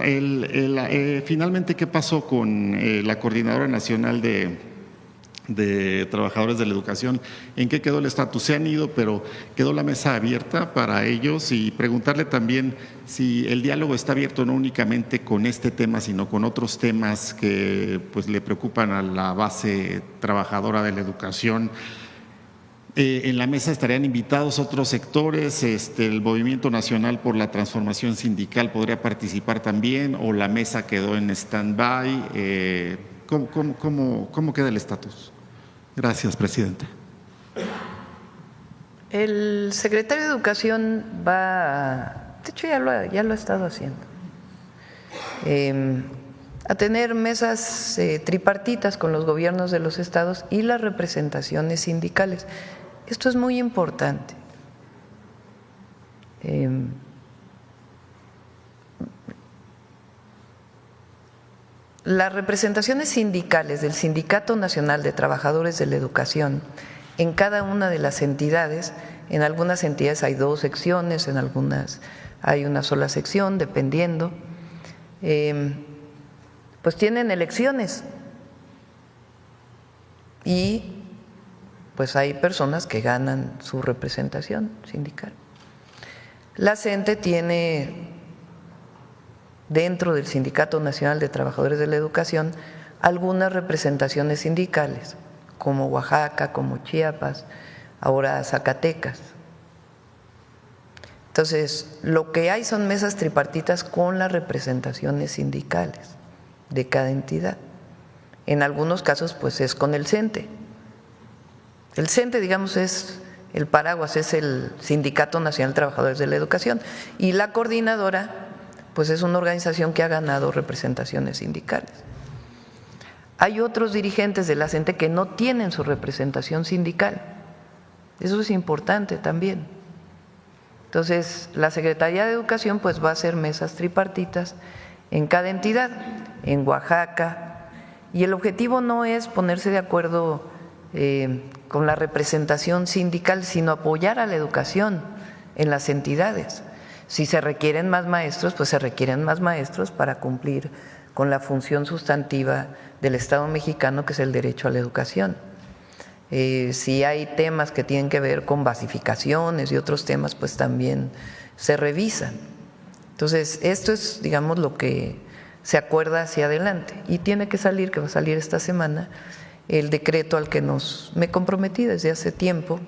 Finalmente, ¿qué pasó con la Coordinadora Nacional de Trabajadores de la Educación? ¿En qué quedó el estatus? Se han ido, pero quedó la mesa abierta para ellos, y preguntarle también si el diálogo está abierto no únicamente con este tema, sino con otros temas que pues le preocupan a la base trabajadora de la educación. En la mesa estarían invitados otros sectores, el Movimiento Nacional por la Transformación Sindical podría participar también, o la mesa quedó en stand-by. ¿Cómo queda el estatus? Gracias, presidente. El secretario de Educación de hecho ya lo ha estado haciendo, a tener mesas tripartitas con los gobiernos de los estados y las representaciones sindicales. Esto es muy importante. Las representaciones sindicales del Sindicato Nacional de Trabajadores de la Educación en cada una de las entidades, en algunas entidades hay 2 secciones, en algunas hay una sola sección, dependiendo, pues tienen elecciones y pues hay personas que ganan su representación sindical. La CENTE tiene dentro del Sindicato Nacional de Trabajadores de la Educación algunas representaciones sindicales, como Oaxaca, como Chiapas, ahora Zacatecas. Entonces, lo que hay son mesas tripartitas con las representaciones sindicales de cada entidad. En algunos casos, pues es con el CENTE. El CENTE, digamos, es el paraguas, es el Sindicato Nacional de Trabajadores de la Educación, y la coordinadora pues es una organización que ha ganado representaciones sindicales. Hay otros dirigentes de la CENTE que no tienen su representación sindical. Eso es importante también. Entonces, la Secretaría de Educación pues va a hacer mesas tripartitas en cada entidad, en Oaxaca, y el objetivo no es ponerse de acuerdo con la representación sindical, sino apoyar a la educación en las entidades. Si se requieren más maestros, pues se requieren más maestros para cumplir con la función sustantiva del Estado mexicano, que es el derecho a la educación. Si hay temas que tienen que ver con basificaciones y otros temas, pues también se revisan. Entonces, esto es, digamos, lo que se acuerda hacia adelante. Y tiene que salir, que va a salir esta semana, el decreto al que me comprometí desde hace tiempo,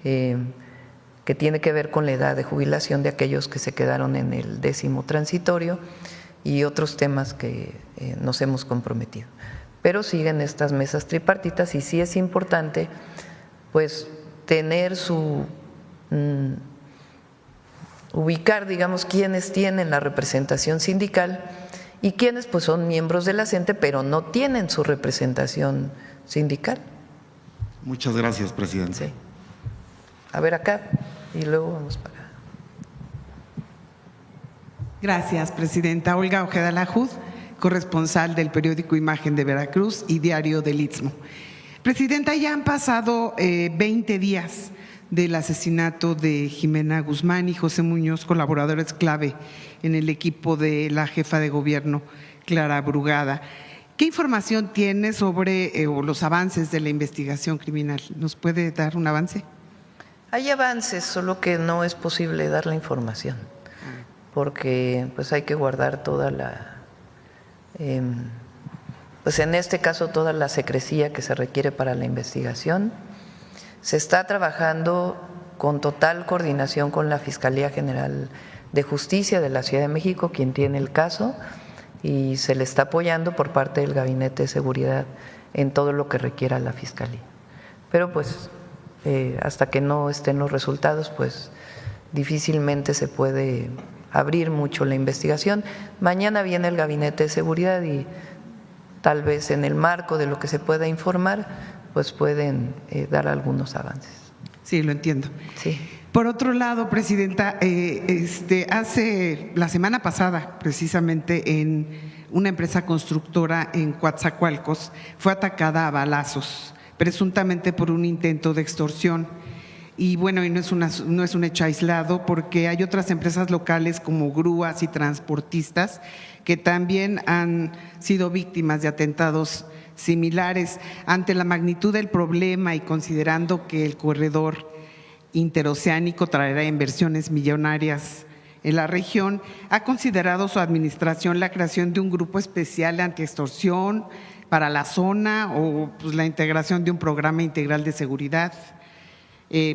que tiene que ver con la edad de jubilación de aquellos que se quedaron en el 10º transitorio y otros temas que nos hemos comprometido. Pero siguen estas mesas tripartitas y sí es importante pues tener ubicar, digamos, quiénes tienen la representación sindical y quiénes pues son miembros de la CENTE pero no tienen su representación sindical. Muchas gracias, presidente. Sí. A ver acá y luego vamos para acá. Gracias, presidenta. Olga Ojeda Lajuz, corresponsal del periódico Imagen de Veracruz y Diario del Istmo. Presidenta, ya han pasado 20 días del asesinato de Jimena Guzmán y José Muñoz, colaboradores clave en el equipo de la jefa de gobierno, Clara Brugada. ¿Qué información tiene sobre los avances de la investigación criminal? ¿Nos puede dar un avance? Hay avances, solo que no es posible dar la información, porque pues hay que guardar toda la, pues en este caso toda la secrecía que se requiere para la investigación. Se está trabajando con total coordinación con la Fiscalía General de Justicia de la Ciudad de México, quien tiene el caso, y se le está apoyando por parte del Gabinete de Seguridad en todo lo que requiera la Fiscalía. Pero pues hasta que no estén los resultados, pues difícilmente se puede abrir mucho la investigación. Mañana viene el Gabinete de Seguridad y tal vez en el marco de lo que se pueda informar, pues pueden dar algunos avances. Sí, lo entiendo. Sí. Por otro lado, presidenta, hace la semana pasada, precisamente en una empresa constructora en Coatzacoalcos, fue atacada a balazos, presuntamente por un intento de extorsión. Y bueno, y no es un hecho aislado, porque hay otras empresas locales como grúas y transportistas que también han sido víctimas de atentados similares. Ante la magnitud del problema y considerando que el corredor interoceánico traerá inversiones millonarias en la región, ¿ha considerado su administración la creación de un grupo especial de antiextorsión para la zona o pues, la integración de un programa integral de seguridad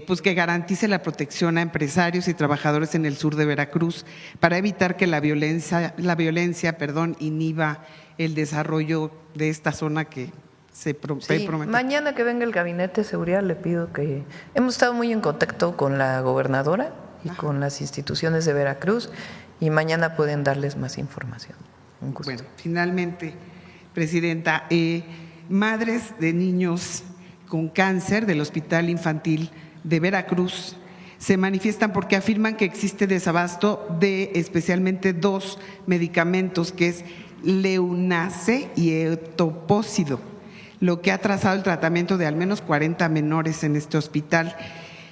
pues que garantice la protección a empresarios y trabajadores en el sur de Veracruz para evitar que la violencia inhiba el desarrollo de esta zona que se promete? Mañana que venga el Gabinete de Seguridad le pido que… Hemos estado muy en contacto con la gobernadora y con las instituciones de Veracruz y mañana pueden darles más información. Un gusto. Bueno, finalmente, Presidenta, madres de niños con cáncer del Hospital Infantil de Veracruz se manifiestan porque afirman que existe desabasto de especialmente 2 medicamentos, que es Leunace y Etopósido, lo que ha atrasado el tratamiento de al menos 40 menores en este hospital.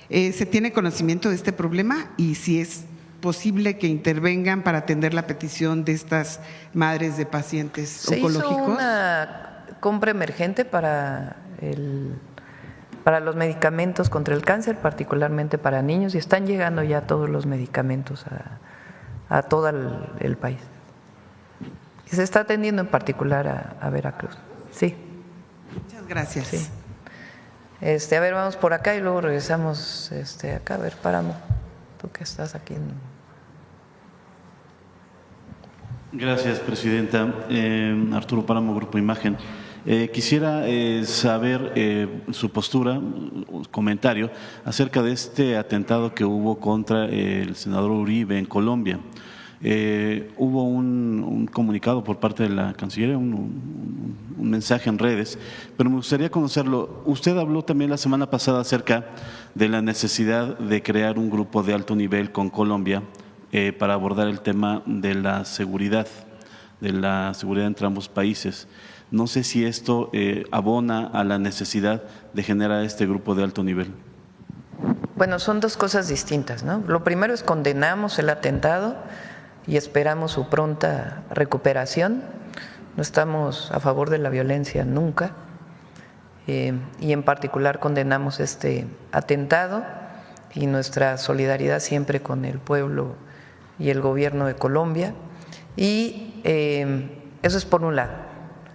¿Se tiene conocimiento de este problema y si es posible que intervengan para atender la petición de estas madres de pacientes oncológicos? Se hizo una compra emergente para los medicamentos contra el cáncer, particularmente para niños, y están llegando ya todos los medicamentos a todo el país. Y se está atendiendo en particular a Veracruz. Sí. Muchas gracias. Sí. A ver, vamos por acá y luego regresamos acá. A ver, Páramo, tú que estás aquí Gracias, Presidenta. Arturo Páramo, Grupo Imagen. Quisiera saber su postura, comentario acerca de este atentado que hubo contra el senador Uribe en Colombia. Hubo un comunicado por parte de la Cancillería, un mensaje en redes, pero me gustaría conocerlo. Usted habló también la semana pasada acerca de la necesidad de crear un grupo de alto nivel con Colombia para abordar el tema de la seguridad entre ambos países. No sé si esto abona a la necesidad de generar este grupo de alto nivel. Bueno, son dos cosas distintas, ¿no? Lo primero es condenamos el atentado y esperamos su pronta recuperación. No estamos a favor de la violencia nunca, y en particular condenamos este atentado y nuestra solidaridad siempre con el pueblo y el gobierno de Colombia. Y eso es por un lado.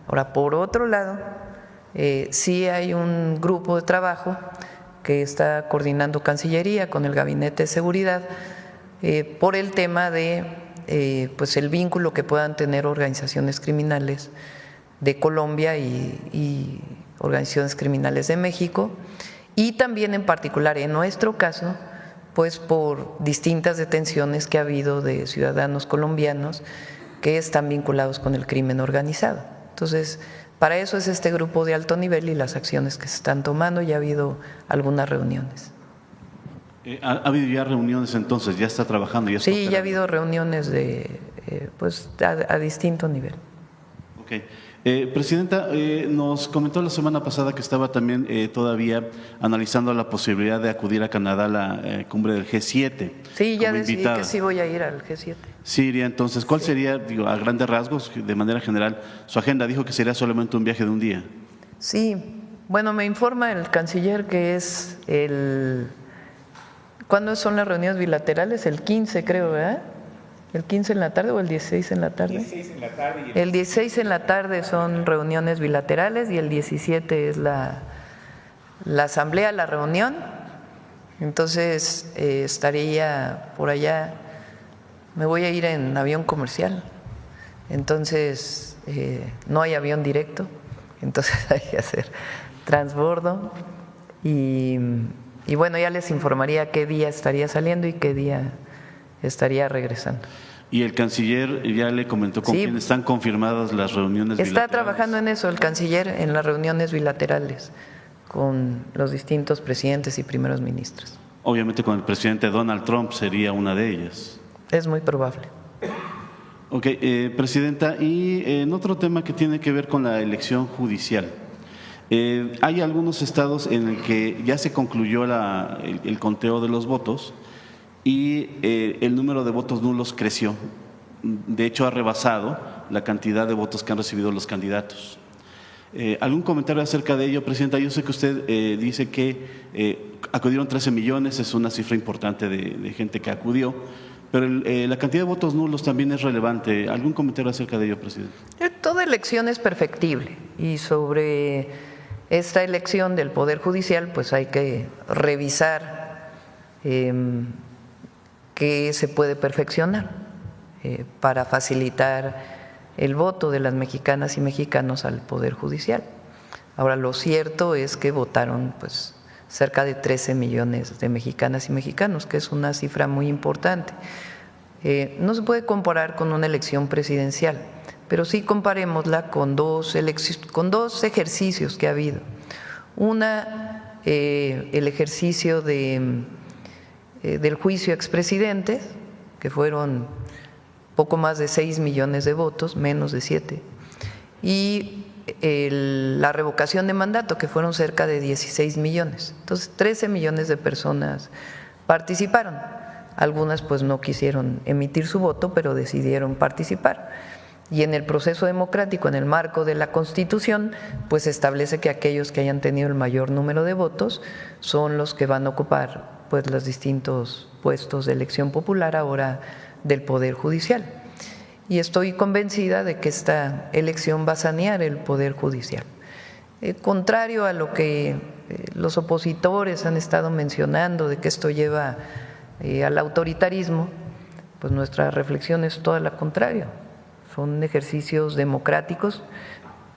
Ahora, por otro lado, sí hay un grupo de trabajo que está coordinando Cancillería con el Gabinete de Seguridad por el tema de pues el vínculo que puedan tener organizaciones criminales de Colombia y organizaciones criminales de México, y también en particular en nuestro caso, pues por distintas detenciones que ha habido de ciudadanos colombianos que están vinculados con el crimen organizado. Entonces, para eso es este grupo de alto nivel y las acciones que se están tomando. Ya ha habido algunas reuniones. ¿Ha habido ya reuniones entonces? ¿Ya está trabajando? ¿Ya está sí, operando? Ya ha habido reuniones pues a distinto nivel. Ok. Presidenta, nos comentó la semana pasada que estaba también todavía analizando la posibilidad de acudir a Canadá a la cumbre del G7. Sí, ya como decidí invitada. que sí voy a ir al G7. Sí, iría entonces. ¿Cuál sería, digo, a grandes rasgos, de manera general, su agenda? Dijo que sería solamente un viaje de un día. Sí, bueno, me informa el canciller que es ¿cuándo son las reuniones bilaterales? El 15, creo, ¿verdad? ¿El 15 en la tarde o el 16 en la tarde? 16 en la tarde. El 16 en la tarde son reuniones bilaterales y el 17 es la asamblea, la reunión. Entonces estaría por allá, me voy a ir en avión comercial. Entonces no hay avión directo, entonces hay que hacer transbordo y bueno, ya les informaría qué día estaría saliendo y qué día estaría regresando. ¿Y el canciller ya le comentó con quién están confirmadas las reuniones bilaterales? Está trabajando en eso el canciller, en las reuniones bilaterales con los distintos presidentes y primeros ministros. Obviamente con el presidente Donald Trump sería una de ellas. Es muy probable. Ok, Presidenta, y en otro tema que tiene que ver con la elección judicial. Hay algunos estados en el que ya se concluyó el conteo de los votos y el número de votos nulos creció. De hecho, ha rebasado la cantidad de votos que han recibido los candidatos. ¿Algún comentario acerca de ello, Presidenta? Yo sé que usted dice que acudieron 13 millones, es una cifra importante de gente que acudió, pero la cantidad de votos nulos también es relevante. ¿Algún comentario acerca de ello, Presidenta? Toda elección es perfectible y sobre esta elección del Poder Judicial pues hay que revisar qué se puede perfeccionar para facilitar el voto de las mexicanas y mexicanos al Poder Judicial. Ahora, lo cierto es que votaron pues cerca de 13 millones de mexicanas y mexicanos, que es una cifra muy importante. No se puede comparar con una elección presidencial, pero sí comparémosla con dos ejercicios que ha habido. Una, el ejercicio del juicio a expresidentes, que fueron poco más de 6 millones de votos, menos de 7, y la revocación de mandato, que fueron cerca de 16 millones. Entonces, 13 millones de personas participaron. Algunas pues no quisieron emitir su voto, pero decidieron participar. Y en el proceso democrático, en el marco de la Constitución, pues establece que aquellos que hayan tenido el mayor número de votos son los que van a ocupar pues los distintos puestos de elección popular ahora del Poder Judicial. Y estoy convencida de que esta elección va a sanear el Poder Judicial. Contrario a lo que los opositores han estado mencionando, de que esto lleva al autoritarismo, pues nuestra reflexión es toda la contraria. Son ejercicios democráticos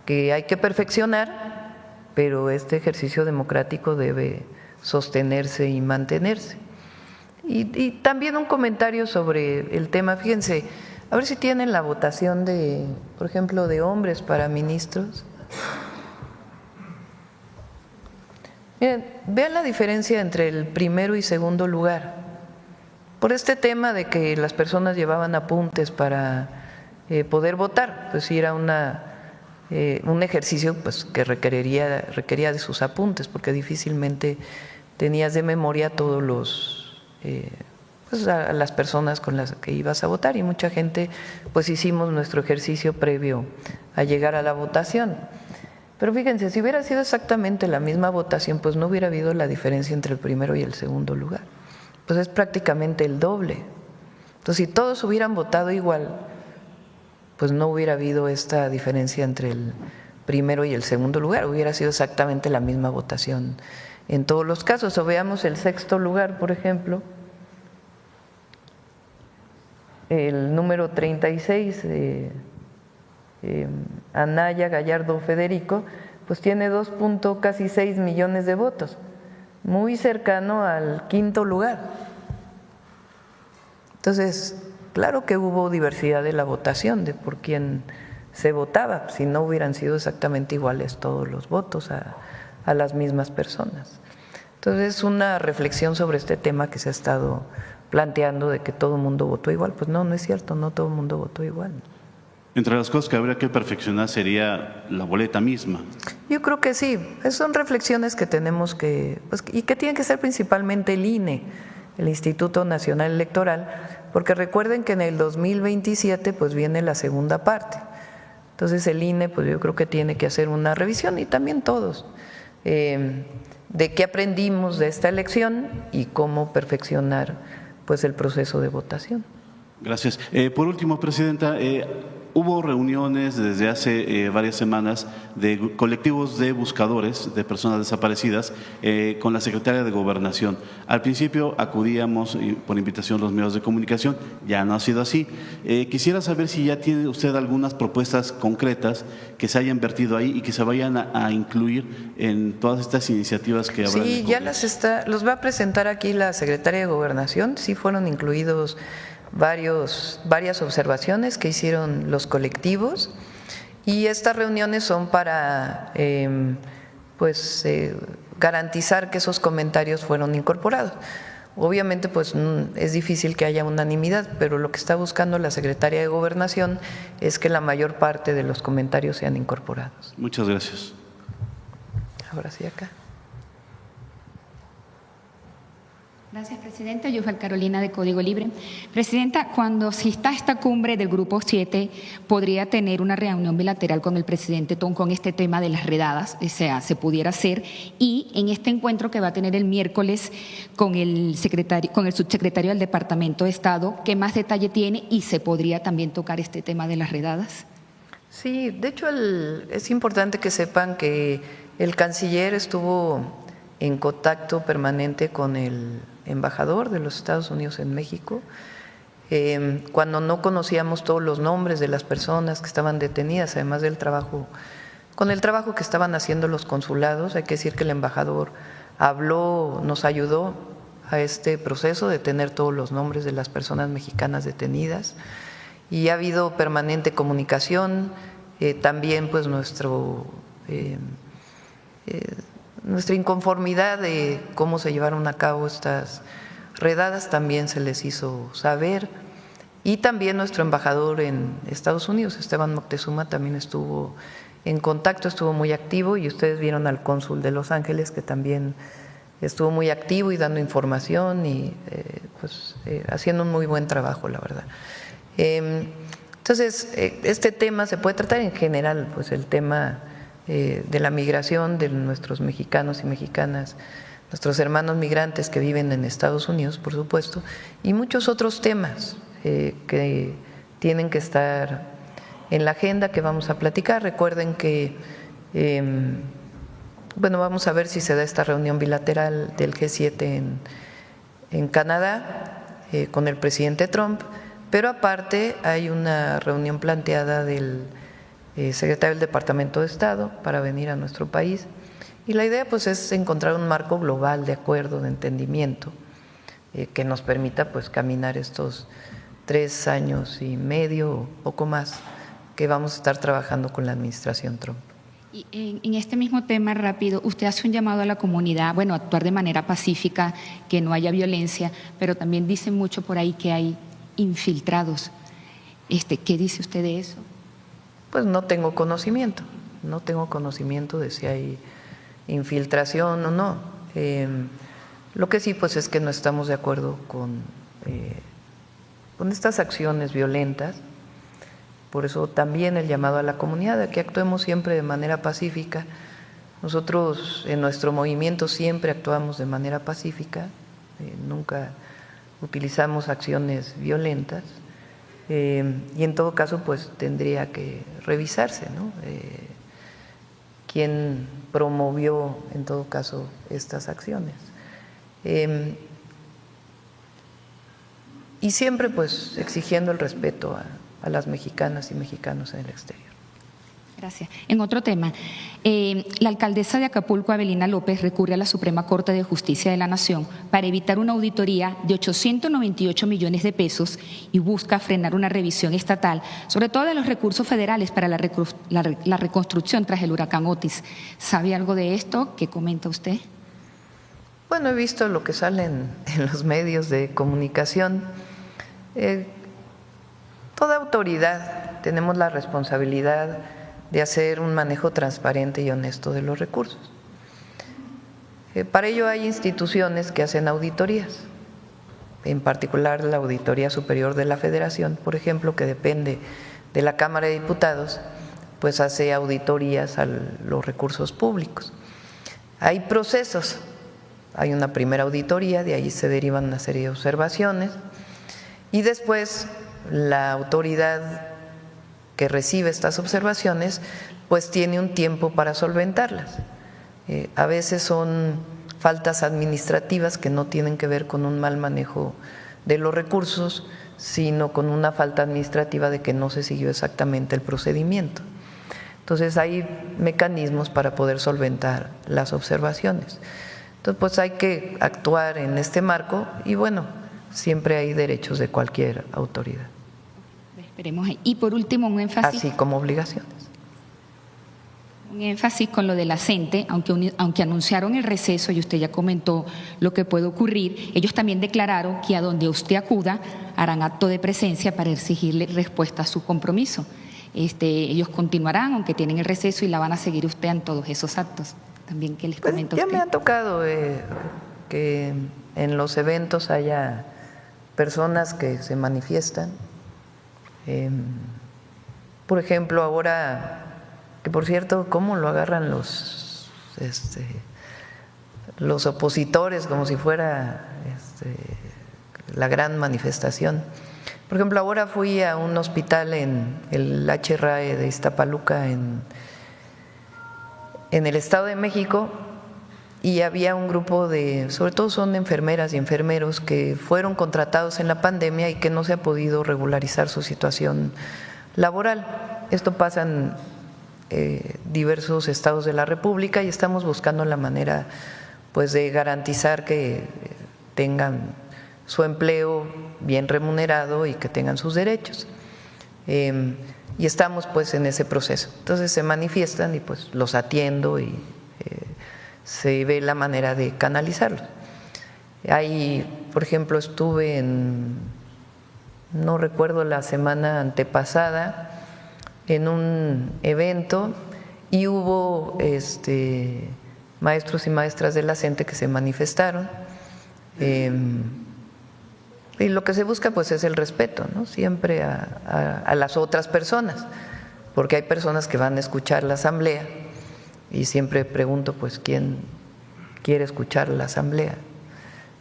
que hay que perfeccionar, pero este ejercicio democrático debe sostenerse y mantenerse. Y también un comentario sobre el tema, fíjense, a ver si tienen la votación de, por ejemplo, de hombres para ministros. Miren, vean la diferencia entre el primero y segundo lugar. Por este tema de que las personas llevaban apuntes para poder votar, pues era un ejercicio pues que requería de sus apuntes, porque difícilmente tenías de memoria todos los pues a las personas con las que ibas a votar, y mucha gente pues hicimos nuestro ejercicio previo a llegar a la votación. Pero fíjense, si hubiera sido exactamente la misma votación, pues no hubiera habido la diferencia entre el primero y el segundo lugar. Pues es prácticamente el doble. Entonces, si todos hubieran votado igual, pues no hubiera habido esta diferencia entre el primero y el segundo lugar, hubiera sido exactamente la misma votación en todos los casos. O veamos el sexto lugar, por ejemplo, el número 36, Anaya Gallardo Federico, pues tiene casi 2.6 millones de votos, muy cercano al quinto lugar. Entonces, claro que hubo diversidad de la votación, de por quién se votaba, si no hubieran sido exactamente iguales todos los votos a las mismas personas. Entonces, es una reflexión sobre este tema que se ha estado planteando de que todo el mundo votó igual. Pues no es cierto, no todo el mundo votó igual. Entre las cosas que habría que perfeccionar sería la boleta misma. Yo creo que sí, son reflexiones que tenemos que, pues, y que tiene que ser principalmente el INE, el Instituto Nacional Electoral, porque recuerden que en el 2027 pues viene la segunda parte. Entonces el INE pues yo creo que tiene que hacer una revisión, y también todos, de qué aprendimos de esta elección y cómo perfeccionar pues el proceso de votación. Gracias. Por último, Presidenta, hubo reuniones desde hace varias semanas de colectivos de buscadores de personas desaparecidas con la Secretaria de Gobernación. Al principio acudíamos por invitación los medios de comunicación, ya no ha sido así. Quisiera saber si ya tiene usted algunas propuestas concretas que se hayan vertido ahí y que se vayan a incluir en todas estas iniciativas que habrá. Sí, ya los va a presentar aquí la Secretaria de Gobernación. Sí fueron incluidos varias observaciones que hicieron los colectivos, y estas reuniones son para garantizar que esos comentarios fueron incorporados. Obviamente pues es difícil que haya unanimidad, pero lo que está buscando la Secretaría de Gobernación es que la mayor parte de los comentarios sean incorporados. Muchas gracias. Ahora sí, acá. Gracias, Presidenta. Yo soy Carolina, de Código Libre. Presidenta, cuando si está esta cumbre del Grupo 7, podría tener una reunión bilateral con el presidente con este tema de las redadas, o sea, se pudiera hacer, y en este encuentro que va a tener el miércoles con el subsecretario del Departamento de Estado, ¿qué más detalle tiene y se podría también tocar este tema de las redadas? Sí, de hecho es importante que sepan que el canciller estuvo en contacto permanente con el embajador de los Estados Unidos en México, cuando no conocíamos todos los nombres de las personas que estaban detenidas, además del trabajo, con el trabajo que estaban haciendo los consulados. Hay que decir que el embajador nos ayudó a este proceso de tener todos los nombres de las personas mexicanas detenidas, y ha habido permanente comunicación. También pues nuestra inconformidad de cómo se llevaron a cabo estas redadas también se les hizo saber, y también nuestro embajador en Estados Unidos, Esteban Moctezuma, también estuvo en contacto, estuvo muy activo, y ustedes vieron al cónsul de Los Ángeles que también estuvo muy activo y dando información y haciendo un muy buen trabajo, la verdad. Entonces, este tema se puede tratar en general, pues el tema de la migración de nuestros mexicanos y mexicanas, nuestros hermanos migrantes que viven en Estados Unidos, por supuesto, y muchos otros temas que tienen que estar en la agenda que vamos a platicar. Recuerden que, vamos a ver si se da esta reunión bilateral del G7 en Canadá con el presidente Trump, pero aparte hay una reunión planteada del secretario del Departamento de Estado para venir a nuestro país, y la idea pues es encontrar un marco global de acuerdo, de entendimiento que nos permita pues caminar estos 3 años y medio, poco más, que vamos a estar trabajando con la administración Trump. Y en este mismo tema rápido, usted hace un llamado a la comunidad, a actuar de manera pacífica, que no haya violencia, pero también dice mucho por ahí que hay infiltrados. ¿Qué dice usted de eso? Pues no tengo conocimiento de si hay infiltración o no. Lo que sí pues es que no estamos de acuerdo con estas acciones violentas. Por eso también el llamado a la comunidad a que actuemos siempre de manera pacífica. Nosotros en nuestro movimiento siempre actuamos de manera pacífica, nunca utilizamos acciones violentas, y en todo caso pues tendría que revisarse, ¿no? Quién promovió en todo caso estas acciones. Y siempre pues exigiendo el respeto a las mexicanas y mexicanos en el exterior. Gracias. En otro tema, la alcaldesa de Acapulco, Avelina López, recurre a la Suprema Corte de Justicia de la Nación para evitar una auditoría de 898 millones de pesos y busca frenar una revisión estatal, sobre todo de los recursos federales para la reconstrucción tras el huracán Otis. ¿Sabe algo de esto? ¿Qué comenta usted? Bueno, he visto lo que sale en los medios de comunicación. Toda autoridad tenemos la responsabilidad de hacer un manejo transparente y honesto de los recursos. Para ello hay instituciones que hacen auditorías, en particular la Auditoría Superior de la Federación, por ejemplo, que depende de la Cámara de Diputados, pues hace auditorías a los recursos públicos. Hay procesos, hay una primera auditoría, de ahí se derivan una serie de observaciones, y después la autoridad que recibe estas observaciones pues tiene un tiempo para solventarlas. A veces son faltas administrativas que no tienen que ver con un mal manejo de los recursos, sino con una falta administrativa de que no se siguió exactamente el procedimiento. Entonces hay mecanismos para poder solventar las observaciones. Entonces pues hay que actuar en este marco y siempre hay derechos de cualquier autoridad. Esperemos. Y por último, un énfasis. Así como obligaciones. Un énfasis con lo de la CENTE, aunque anunciaron el receso y usted ya comentó lo que puede ocurrir, ellos también declararon que a donde usted acuda harán acto de presencia para exigirle respuesta a su compromiso. Ellos continuarán, aunque tienen el receso, y la van a seguir usted en todos esos actos. También, ¿qué les comenta usted? Ya me ha tocado que en los eventos haya personas que se manifiestan. Por ejemplo, ahora, que por cierto, ¿cómo lo agarran los opositores como si fuera la gran manifestación? Por ejemplo, ahora fui a un hospital en el HRAE de Iztapaluca, en el Estado de México, y había un grupo sobre todo son enfermeras y enfermeros que fueron contratados en la pandemia y que no se ha podido regularizar su situación laboral. Esto pasa en diversos estados de la República y estamos buscando la manera pues de garantizar que tengan su empleo bien remunerado y que tengan sus derechos. y estamos pues en ese proceso. Entonces se manifiestan y pues los atiendo y se ve la manera de canalizarlos. Ahí, por ejemplo, estuve no recuerdo, la semana antepasada en un evento y hubo maestros y maestras de la CENTE que se manifestaron. Y lo que se busca pues es el respeto, ¿no? Siempre a las otras personas, porque hay personas que van a escuchar la asamblea y siempre pregunto pues quién quiere escuchar la asamblea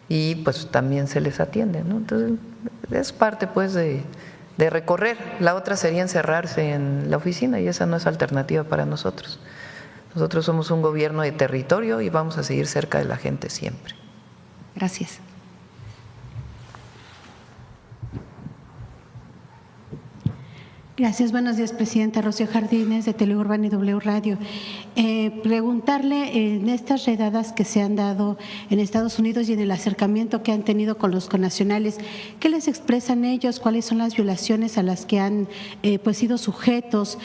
y pues también se les atiende, ¿no? Entonces es parte pues de recorrer. La otra sería encerrarse en la oficina y esa no es alternativa para nosotros. Nosotros somos un gobierno de territorio y vamos a seguir cerca de la gente siempre. Gracias. Gracias. Buenos días, Presidenta. Rocío Jardines, de Teleurbana y W Radio. Preguntarle, en estas redadas que se han dado en Estados Unidos y en el acercamiento que han tenido con los connacionales, ¿qué les expresan ellos? ¿Cuáles son las violaciones a las que han pues sido sujetos?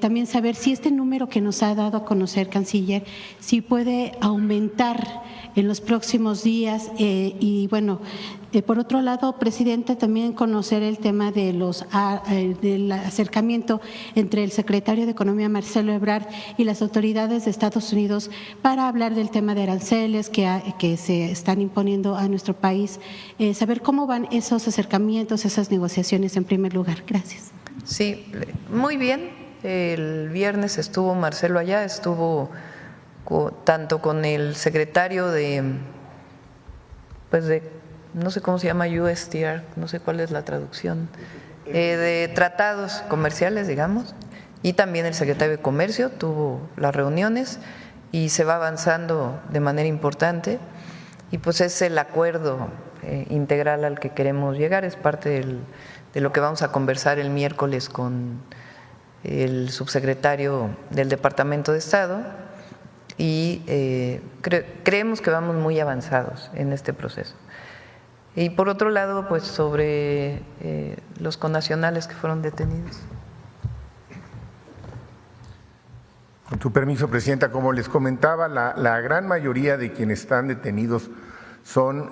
También saber si este número que nos ha dado a conocer, Canciller, si puede aumentar en los próximos días. Y bueno, por otro lado, Presidenta, también conocer el tema de del acercamiento entre el secretario de Economía, Marcelo Ebrard, y las autoridades de Estados Unidos para hablar del tema de aranceles que se están imponiendo a nuestro país. Saber cómo van esos acercamientos, esas negociaciones en primer lugar. Gracias. Sí, muy bien. El viernes estuvo Marcelo allá, estuvo tanto con el secretario no sé cómo se llama, USTR, no sé cuál es la traducción, de tratados comerciales, digamos, y también el secretario de Comercio tuvo las reuniones y se va avanzando de manera importante y pues es el acuerdo integral al que queremos llegar, es parte de lo que vamos a conversar el miércoles con el subsecretario del Departamento de Estado y creemos que vamos muy avanzados en este proceso. Y por otro lado, pues sobre los connacionales que fueron detenidos. Con su permiso, Presidenta, como les comentaba, la gran mayoría de quienes están detenidos son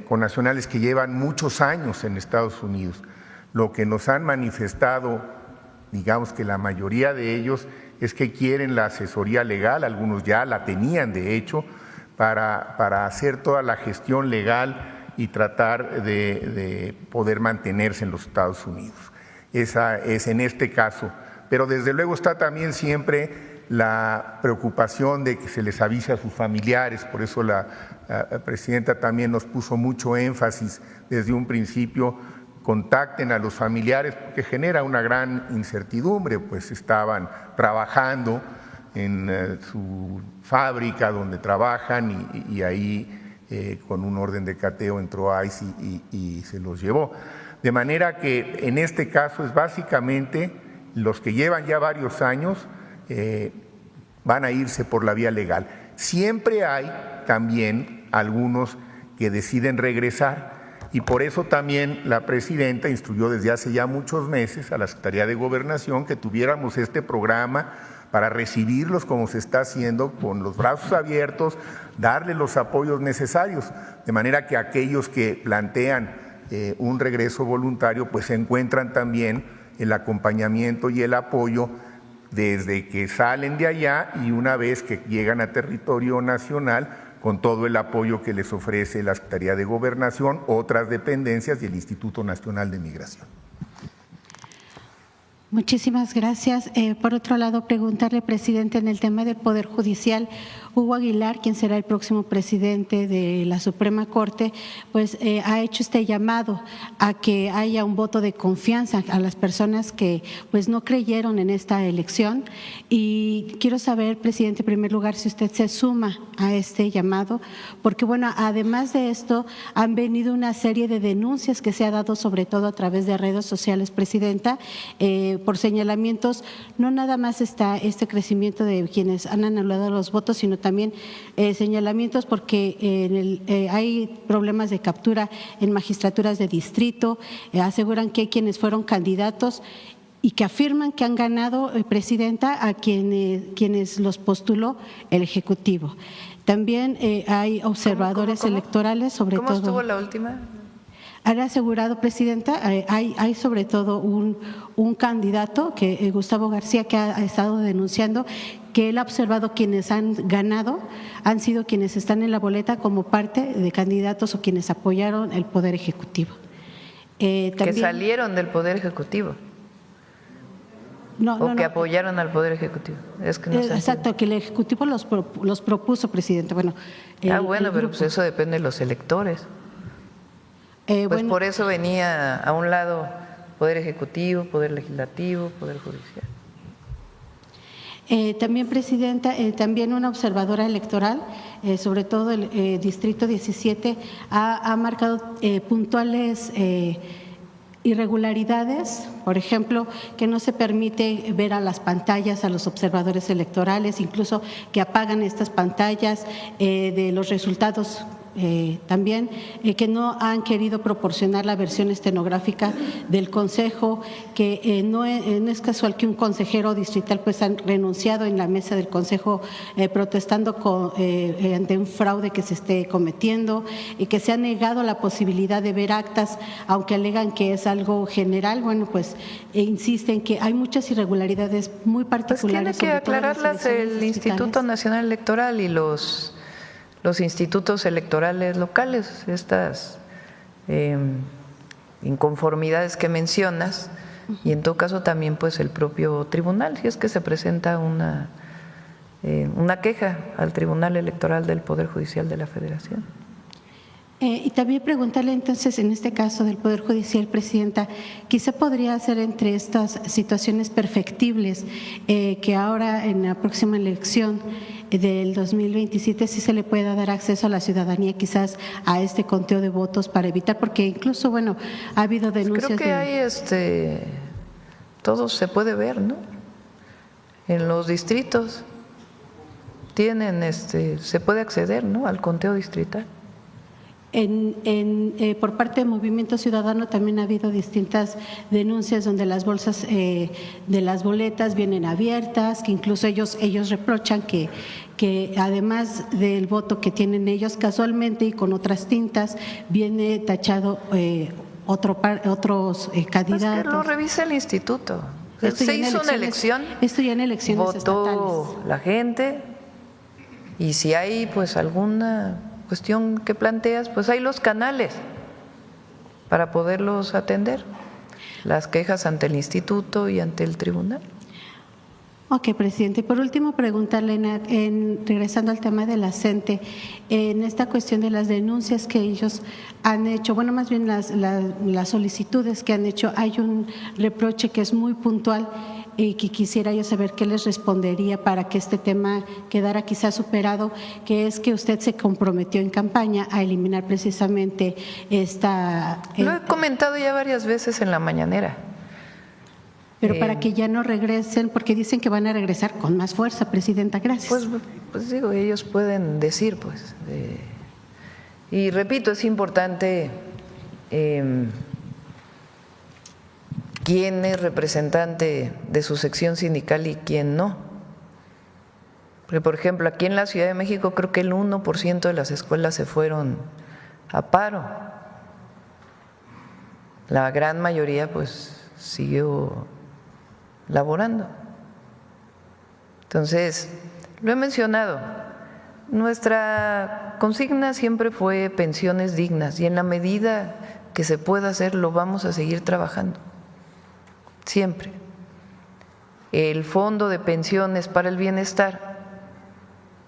connacionales que llevan muchos años en Estados Unidos. Lo que nos han manifestado, digamos que la mayoría de ellos, es que quieren la asesoría legal, algunos ya la tenían de hecho, para hacer toda la gestión legal y tratar de poder mantenerse en los Estados Unidos. Esa es en este caso. Pero desde luego está también siempre la preocupación de que se les avise a sus familiares, por eso la Presidenta también nos puso mucho énfasis desde un principio, contacten a los familiares porque genera una gran incertidumbre, pues estaban trabajando en su fábrica donde trabajan y ahí con un orden de cateo entró ICE y se los llevó. De manera que en este caso es básicamente los que llevan ya varios años van a irse por la vía legal. Siempre hay también algunos que deciden regresar y por eso también la Presidenta instruyó desde hace ya muchos meses a la Secretaría de Gobernación que tuviéramos este programa para recibirlos como se está haciendo, con los brazos abiertos, darle los apoyos necesarios, de manera que aquellos que plantean un regreso voluntario, pues encuentran también el acompañamiento y el apoyo desde que salen de allá y una vez que llegan a territorio nacional, con todo el apoyo que les ofrece la Secretaría de Gobernación, otras dependencias y el Instituto Nacional de Migración. Muchísimas gracias. Por otro lado, preguntarle, Presidente, en el tema del Poder Judicial, Hugo Aguilar, quien será el próximo presidente de la Suprema Corte, pues ha hecho este llamado a que haya un voto de confianza a las personas que pues no creyeron en esta elección. Y quiero saber, Presidente, en primer lugar, si usted se suma a este llamado, porque bueno, además de esto, han venido una serie de denuncias que se ha dado sobre todo a través de redes sociales, Presidenta, por señalamientos. No nada más está este crecimiento de quienes han anulado los votos, sino también señalamientos porque hay problemas de captura en magistraturas de distrito, aseguran que hay quienes fueron candidatos y que afirman que han ganado, Presidenta, a quienes los postuló el Ejecutivo. También hay observadores electorales, sobre todo. ¿Cómo estuvo la última? Han asegurado, Presidenta, hay sobre todo un candidato, que Gustavo García, que ha estado denunciando que él ha observado quienes han ganado han sido quienes están en la boleta como parte de candidatos o quienes apoyaron el Poder Ejecutivo. Que salieron del Poder Ejecutivo. No, que apoyaron al Poder Ejecutivo. Es que no exacto, que el Ejecutivo los propuso, Presidente. Bueno, pero pues eso depende de los electores. Pues por eso venía a un lado Poder Ejecutivo, Poder Legislativo, Poder Judicial. También, Presidenta, también una observadora electoral, sobre todo el Distrito 17, ha marcado puntuales irregularidades, por ejemplo, que no se permite ver a las pantallas a los observadores electorales, incluso que apagan estas pantallas de los resultados. También que no han querido proporcionar la versión estenográfica del Consejo, que no es casual que un consejero distrital pues han renunciado en la mesa del Consejo protestando ante un fraude que se esté cometiendo, y que se ha negado la posibilidad de ver actas, aunque alegan que es algo general. Bueno, pues insisten que hay muchas irregularidades muy particulares. Pues tiene que aclararlas el Instituto Nacional Electoral y los institutos electorales locales, estas inconformidades que mencionas, y en todo caso también pues el propio tribunal, si es que se presenta una queja al Tribunal Electoral del Poder Judicial de la Federación. Y también preguntarle entonces, en este caso del Poder Judicial, Presidenta, quizá podría ser entre estas situaciones perfectibles que ahora en la próxima elección del 2027 sí se le pueda dar acceso a la ciudadanía quizás a este conteo de votos para evitar, porque incluso, bueno, ha habido denuncias. Creo que hay todo se puede ver, ¿no? En los distritos tienen se puede acceder, ¿no?, al conteo distrital. Por parte del Movimiento Ciudadano también ha habido distintas denuncias donde las bolsas de las boletas vienen abiertas, que incluso ellos reprochan que además del voto que tienen ellos, casualmente y con otras tintas, viene tachado otros candidatos. Pues que lo revisa el instituto. Se hizo una elección, esto ya en elecciones votó estatales. La gente, y si hay pues alguna cuestión que planteas, pues hay los canales para poderlos atender, las quejas ante el instituto y ante el tribunal. Ok, Presidente. Por último, preguntarle, regresando al tema de la CENTE, en esta cuestión de las denuncias que ellos han hecho, bueno, más bien las solicitudes que han hecho, hay un reproche que es muy puntual y que quisiera yo saber qué les respondería para que este tema quedara quizás superado, que es que usted se comprometió en campaña a eliminar precisamente esta… Lo he comentado ya varias veces en la mañanera. Pero para que ya no regresen, porque dicen que van a regresar con más fuerza, Presidenta. Gracias. Pues digo, ellos pueden decir, pues. Y repito, es importante quién es representante de su sección sindical y quién no. Porque, por ejemplo, aquí en la Ciudad de México creo que el 1% de las escuelas se fueron a paro. La gran mayoría pues siguió laborando. Entonces, lo he mencionado, nuestra consigna siempre fue pensiones dignas, y en la medida que se pueda hacer lo vamos a seguir trabajando, siempre. El Fondo de Pensiones para el Bienestar,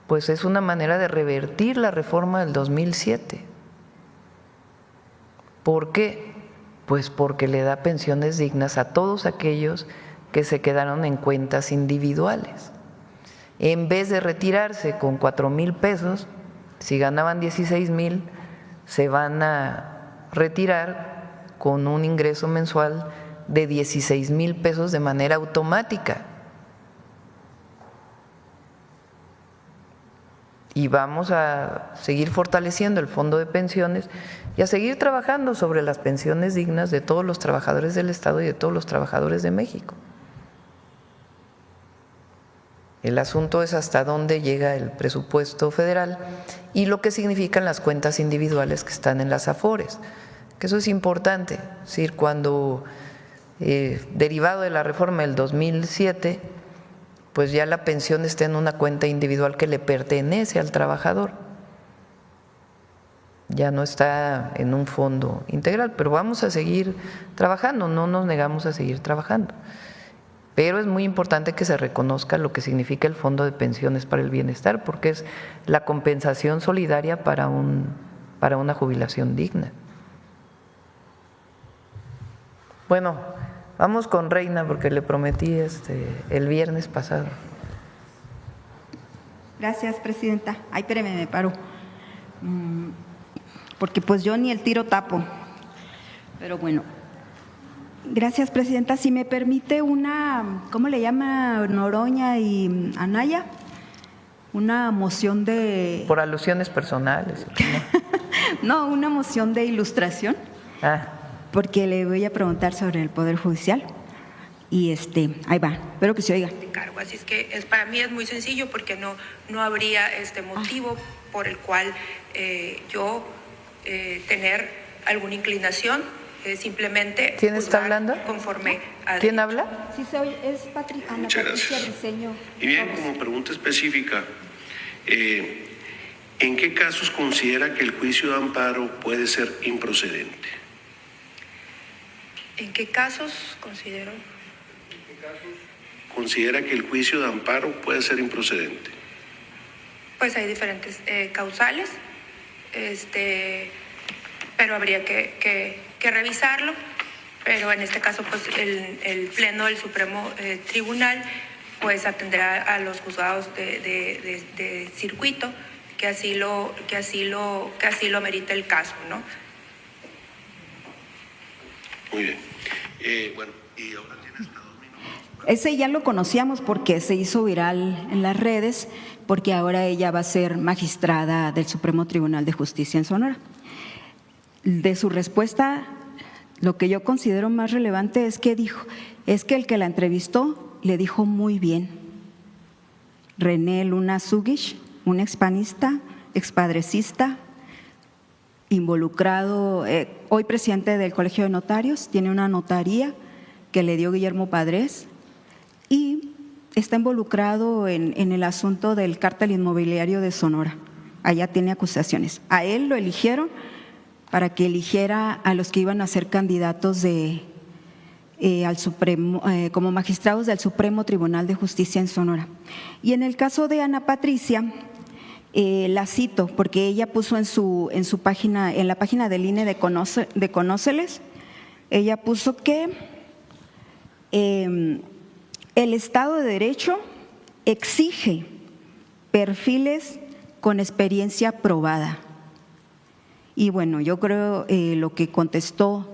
pues es una manera de revertir la reforma del 2007. ¿Por qué? Pues porque le da pensiones dignas a todos aquellos que se quedaron en cuentas individuales. En vez de retirarse con 4,000 pesos, si ganaban 16,000, se van a retirar con un ingreso mensual de 16,000 pesos de manera automática. Y vamos a seguir fortaleciendo el fondo de pensiones y a seguir trabajando sobre las pensiones dignas de todos los trabajadores del Estado y de todos los trabajadores de México. El asunto es hasta dónde llega el presupuesto federal y lo que significan las cuentas individuales que están en las AFORES, que eso es importante. Es decir, cuando derivado de la reforma del 2007, pues ya la pensión está en una cuenta individual que le pertenece al trabajador. Ya no está en un fondo integral, pero vamos a seguir trabajando, no nos negamos a seguir trabajando. Pero es muy importante que se reconozca lo que significa el Fondo de Pensiones para el Bienestar, porque es la compensación solidaria para una jubilación digna. Bueno, vamos con Reina, porque le prometí el viernes pasado. Gracias, presidenta. Ay, espéreme, me paro. Porque pues yo ni el tiro tapo. Pero bueno. Gracias, presidenta. Si me permite una, ¿cómo le llama? Noroña y Anaya, una moción de… Por alusiones personales. No, una moción de ilustración. Porque le voy a preguntar sobre el Poder Judicial. Y ahí va, espero que se oiga. Así es que para mí es muy sencillo porque no habría motivo por el cual yo tener alguna inclinación. Simplemente… ¿Quién está hablando? Conforme a… ¿Quién habla? Sí, es Ana Patricia Briceño. Y bien, como pregunta específica, ¿en qué casos considera que el juicio de amparo puede ser improcedente? ¿En qué casos considera que el juicio de amparo puede ser improcedente? Pues hay diferentes causales, pero habría que revisarlo, pero en este caso pues el Pleno del Supremo Tribunal pues atenderá a los juzgados de circuito que así lo amerita el caso, ¿no? Muy bien. Bueno, y ahora tienes 2 minutos. Ese ya lo conocíamos porque se hizo viral en las redes, porque ahora ella va a ser magistrada del Supremo Tribunal de Justicia en Sonora. De su respuesta, lo que yo considero más relevante es que el que la entrevistó le dijo muy bien. René Luna Zugish, un expanista, expadrecista, involucrado, hoy presidente del Colegio de Notarios, tiene una notaría que le dio Guillermo Padres y está involucrado en el asunto del cártel inmobiliario de Sonora. Allá tiene acusaciones. A él lo eligieron para que eligiera a los que iban a ser candidatos al Supremo, como magistrados del Supremo Tribunal de Justicia en Sonora. Y en el caso de Ana Patricia, la cito porque ella puso en su página, en la página del INE de Conóceles, ella puso que el Estado de Derecho exige perfiles con experiencia probada. Y bueno, yo creo lo que contestó,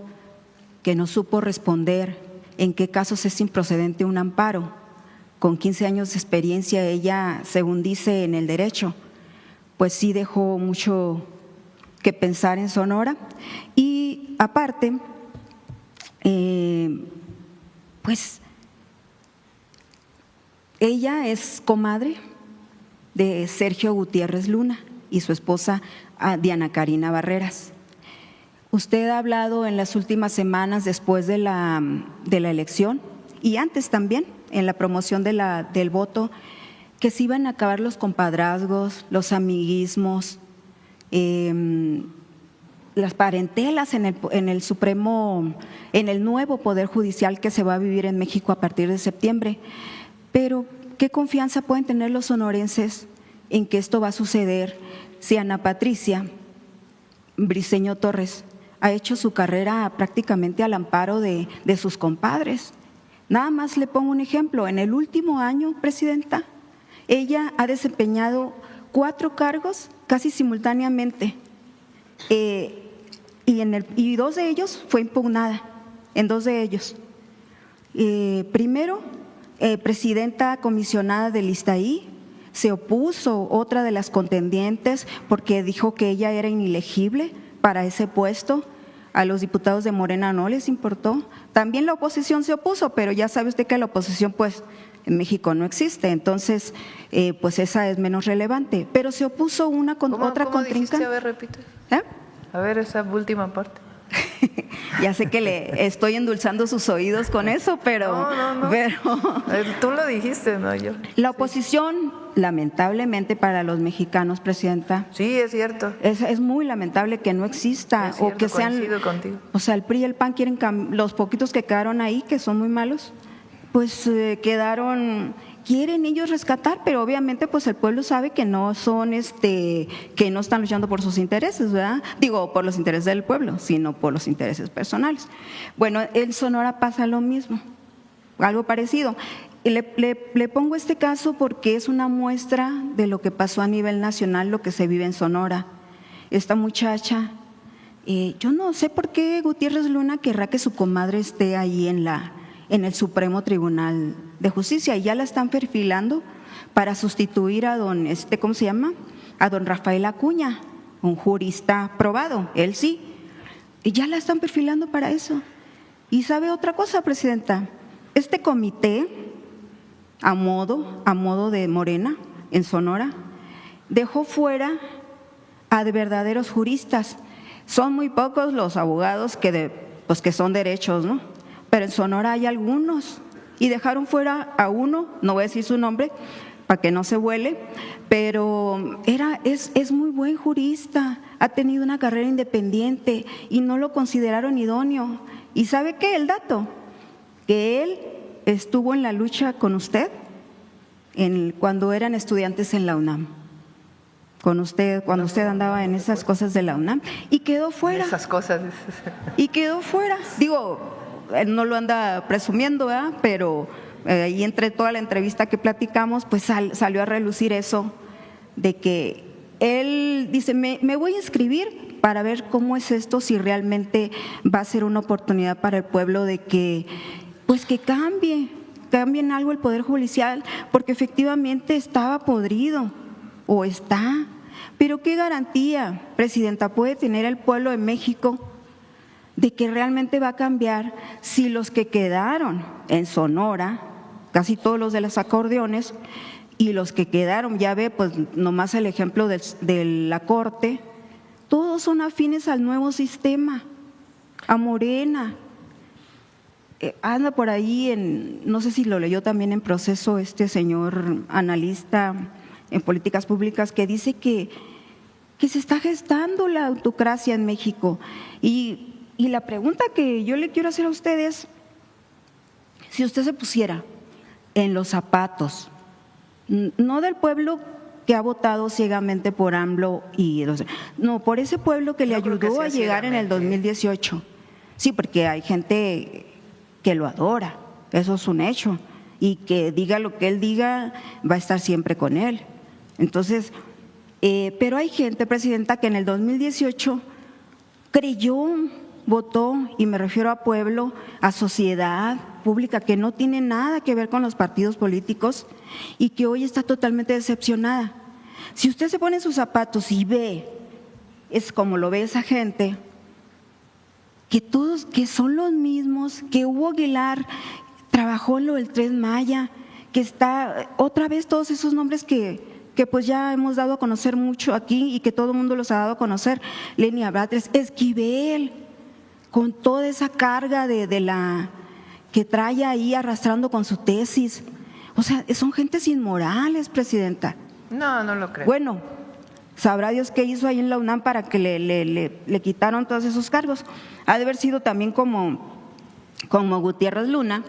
que no supo responder en qué casos es improcedente un amparo. Con 15 años de experiencia ella, según dice en el derecho, pues sí dejó mucho que pensar en Sonora. Y aparte, pues ella es comadre de Sergio Gutiérrez Luna y su esposa Diana Karina Barreras. Usted ha hablado en las últimas semanas después de la elección y antes también en la promoción del voto que se iban a acabar los compadrazgos, los amiguismos, las parentelas en el Supremo, en el nuevo Poder Judicial que se va a vivir en México a partir de septiembre. Pero, ¿qué confianza pueden tener los sonorenses en que esto va a suceder si Ana Patricia Briceño Torres ha hecho su carrera prácticamente al amparo de sus compadres? Nada más le pongo un ejemplo. En el último año, presidenta, ella ha desempeñado 4 cargos casi simultáneamente y 2 de ellos fue impugnada, en 2 de ellos. Primero, presidenta comisionada del ISTAI, se opuso otra de las contendientes porque dijo que ella era inelegible para ese puesto. A los diputados de Morena no les importó. También la oposición se opuso, pero ya sabe usted que la oposición pues en México no existe. Entonces, pues esa es menos relevante. Pero se opuso una con otra ¿Cómo dijiste? contrincante. A ver, repite. ¿Eh? A ver esa última parte. Ya sé que le estoy endulzando sus oídos con eso, pero… No. pero tú lo dijiste, no yo. la oposición, lamentablemente para los mexicanos, Presidenta… Sí, es cierto. Es muy lamentable que no exista Es cierto, o que sean… coincido contigo. O sea, el PRI y el PAN quieren… Los poquitos que quedaron ahí, que son muy malos, pues quedaron… Quieren ellos rescatar, pero obviamente pues el pueblo sabe que no son que no están luchando por sus intereses, ¿verdad? Digo, por los intereses del pueblo, sino por los intereses personales. Bueno, en Sonora pasa lo mismo, algo parecido. Y le pongo este caso porque es una muestra de lo que pasó a nivel nacional, lo que se vive en Sonora. Esta muchacha, yo no sé por qué Gutiérrez Luna querrá que su comadre esté ahí en el Supremo Tribunal de Justicia, y ya la están perfilando para sustituir a don, ¿cómo se llama? A don Rafael Acuña, un jurista probado, él sí, y ya la están perfilando para eso. Y sabe otra cosa, Presidenta, este comité, a modo de Morena, en Sonora, dejó fuera a de verdaderos juristas. Son muy pocos los abogados que son derechos, ¿no? Pero en Sonora hay algunos, y dejaron fuera a uno, no voy a decir su nombre para que no se vuele, pero es muy buen jurista, ha tenido una carrera independiente y no lo consideraron idóneo. ¿Y sabe qué? El dato, que él estuvo en la lucha con usted cuando eran estudiantes en la UNAM, con usted, cuando usted andaba en esas cosas de la UNAM, y quedó fuera. Esas cosas. Y quedó fuera. Digo, él no lo anda presumiendo, ¿verdad? Pero ahí entre toda la entrevista que platicamos, pues salió a relucir eso, de que él dice, me voy a inscribir para ver cómo es esto, si realmente va a ser una oportunidad para el pueblo de que, pues que cambien algo el Poder Judicial, porque efectivamente estaba podrido, o está. Pero ¿qué garantía, Presidenta, puede tener el pueblo de México de que realmente va a cambiar si los que quedaron en Sonora, casi todos los de los acordeones, y los que quedaron, ya ve, pues nomás el ejemplo de la Corte, todos son afines al nuevo sistema, a Morena? Anda por ahí, no sé si lo leyó también en Proceso este señor analista en políticas públicas, que dice que se está gestando la autocracia en México. Y la pregunta que yo le quiero hacer a ustedes, si usted se pusiera en los zapatos, no del pueblo que ha votado ciegamente por AMLO, no, por ese pueblo que le ayudó a llegar en el 2018. Sí, porque hay gente que lo adora, eso es un hecho, y que diga lo que él diga, va a estar siempre con él. Entonces, pero hay gente, Presidenta, que en el 2018 creyó, votó, y me refiero a pueblo, a sociedad pública, que no tiene nada que ver con los partidos políticos, y que hoy está totalmente decepcionada. Si usted se pone en sus zapatos y ve, es como lo ve esa gente, que todos, que son los mismos, que Hugo Aguilar trabajó en lo del Tren Maya, que está otra vez todos esos nombres que pues ya hemos dado a conocer mucho aquí y que todo el mundo los ha dado a conocer, Lenia Batres, Esquivel, con toda esa carga de la que trae ahí arrastrando con su tesis. O sea, son gentes inmorales, Presidenta. No lo creo. Bueno, sabrá Dios qué hizo ahí en la UNAM para que le quitaron todos esos cargos. Ha de haber sido también como Gutiérrez Luna,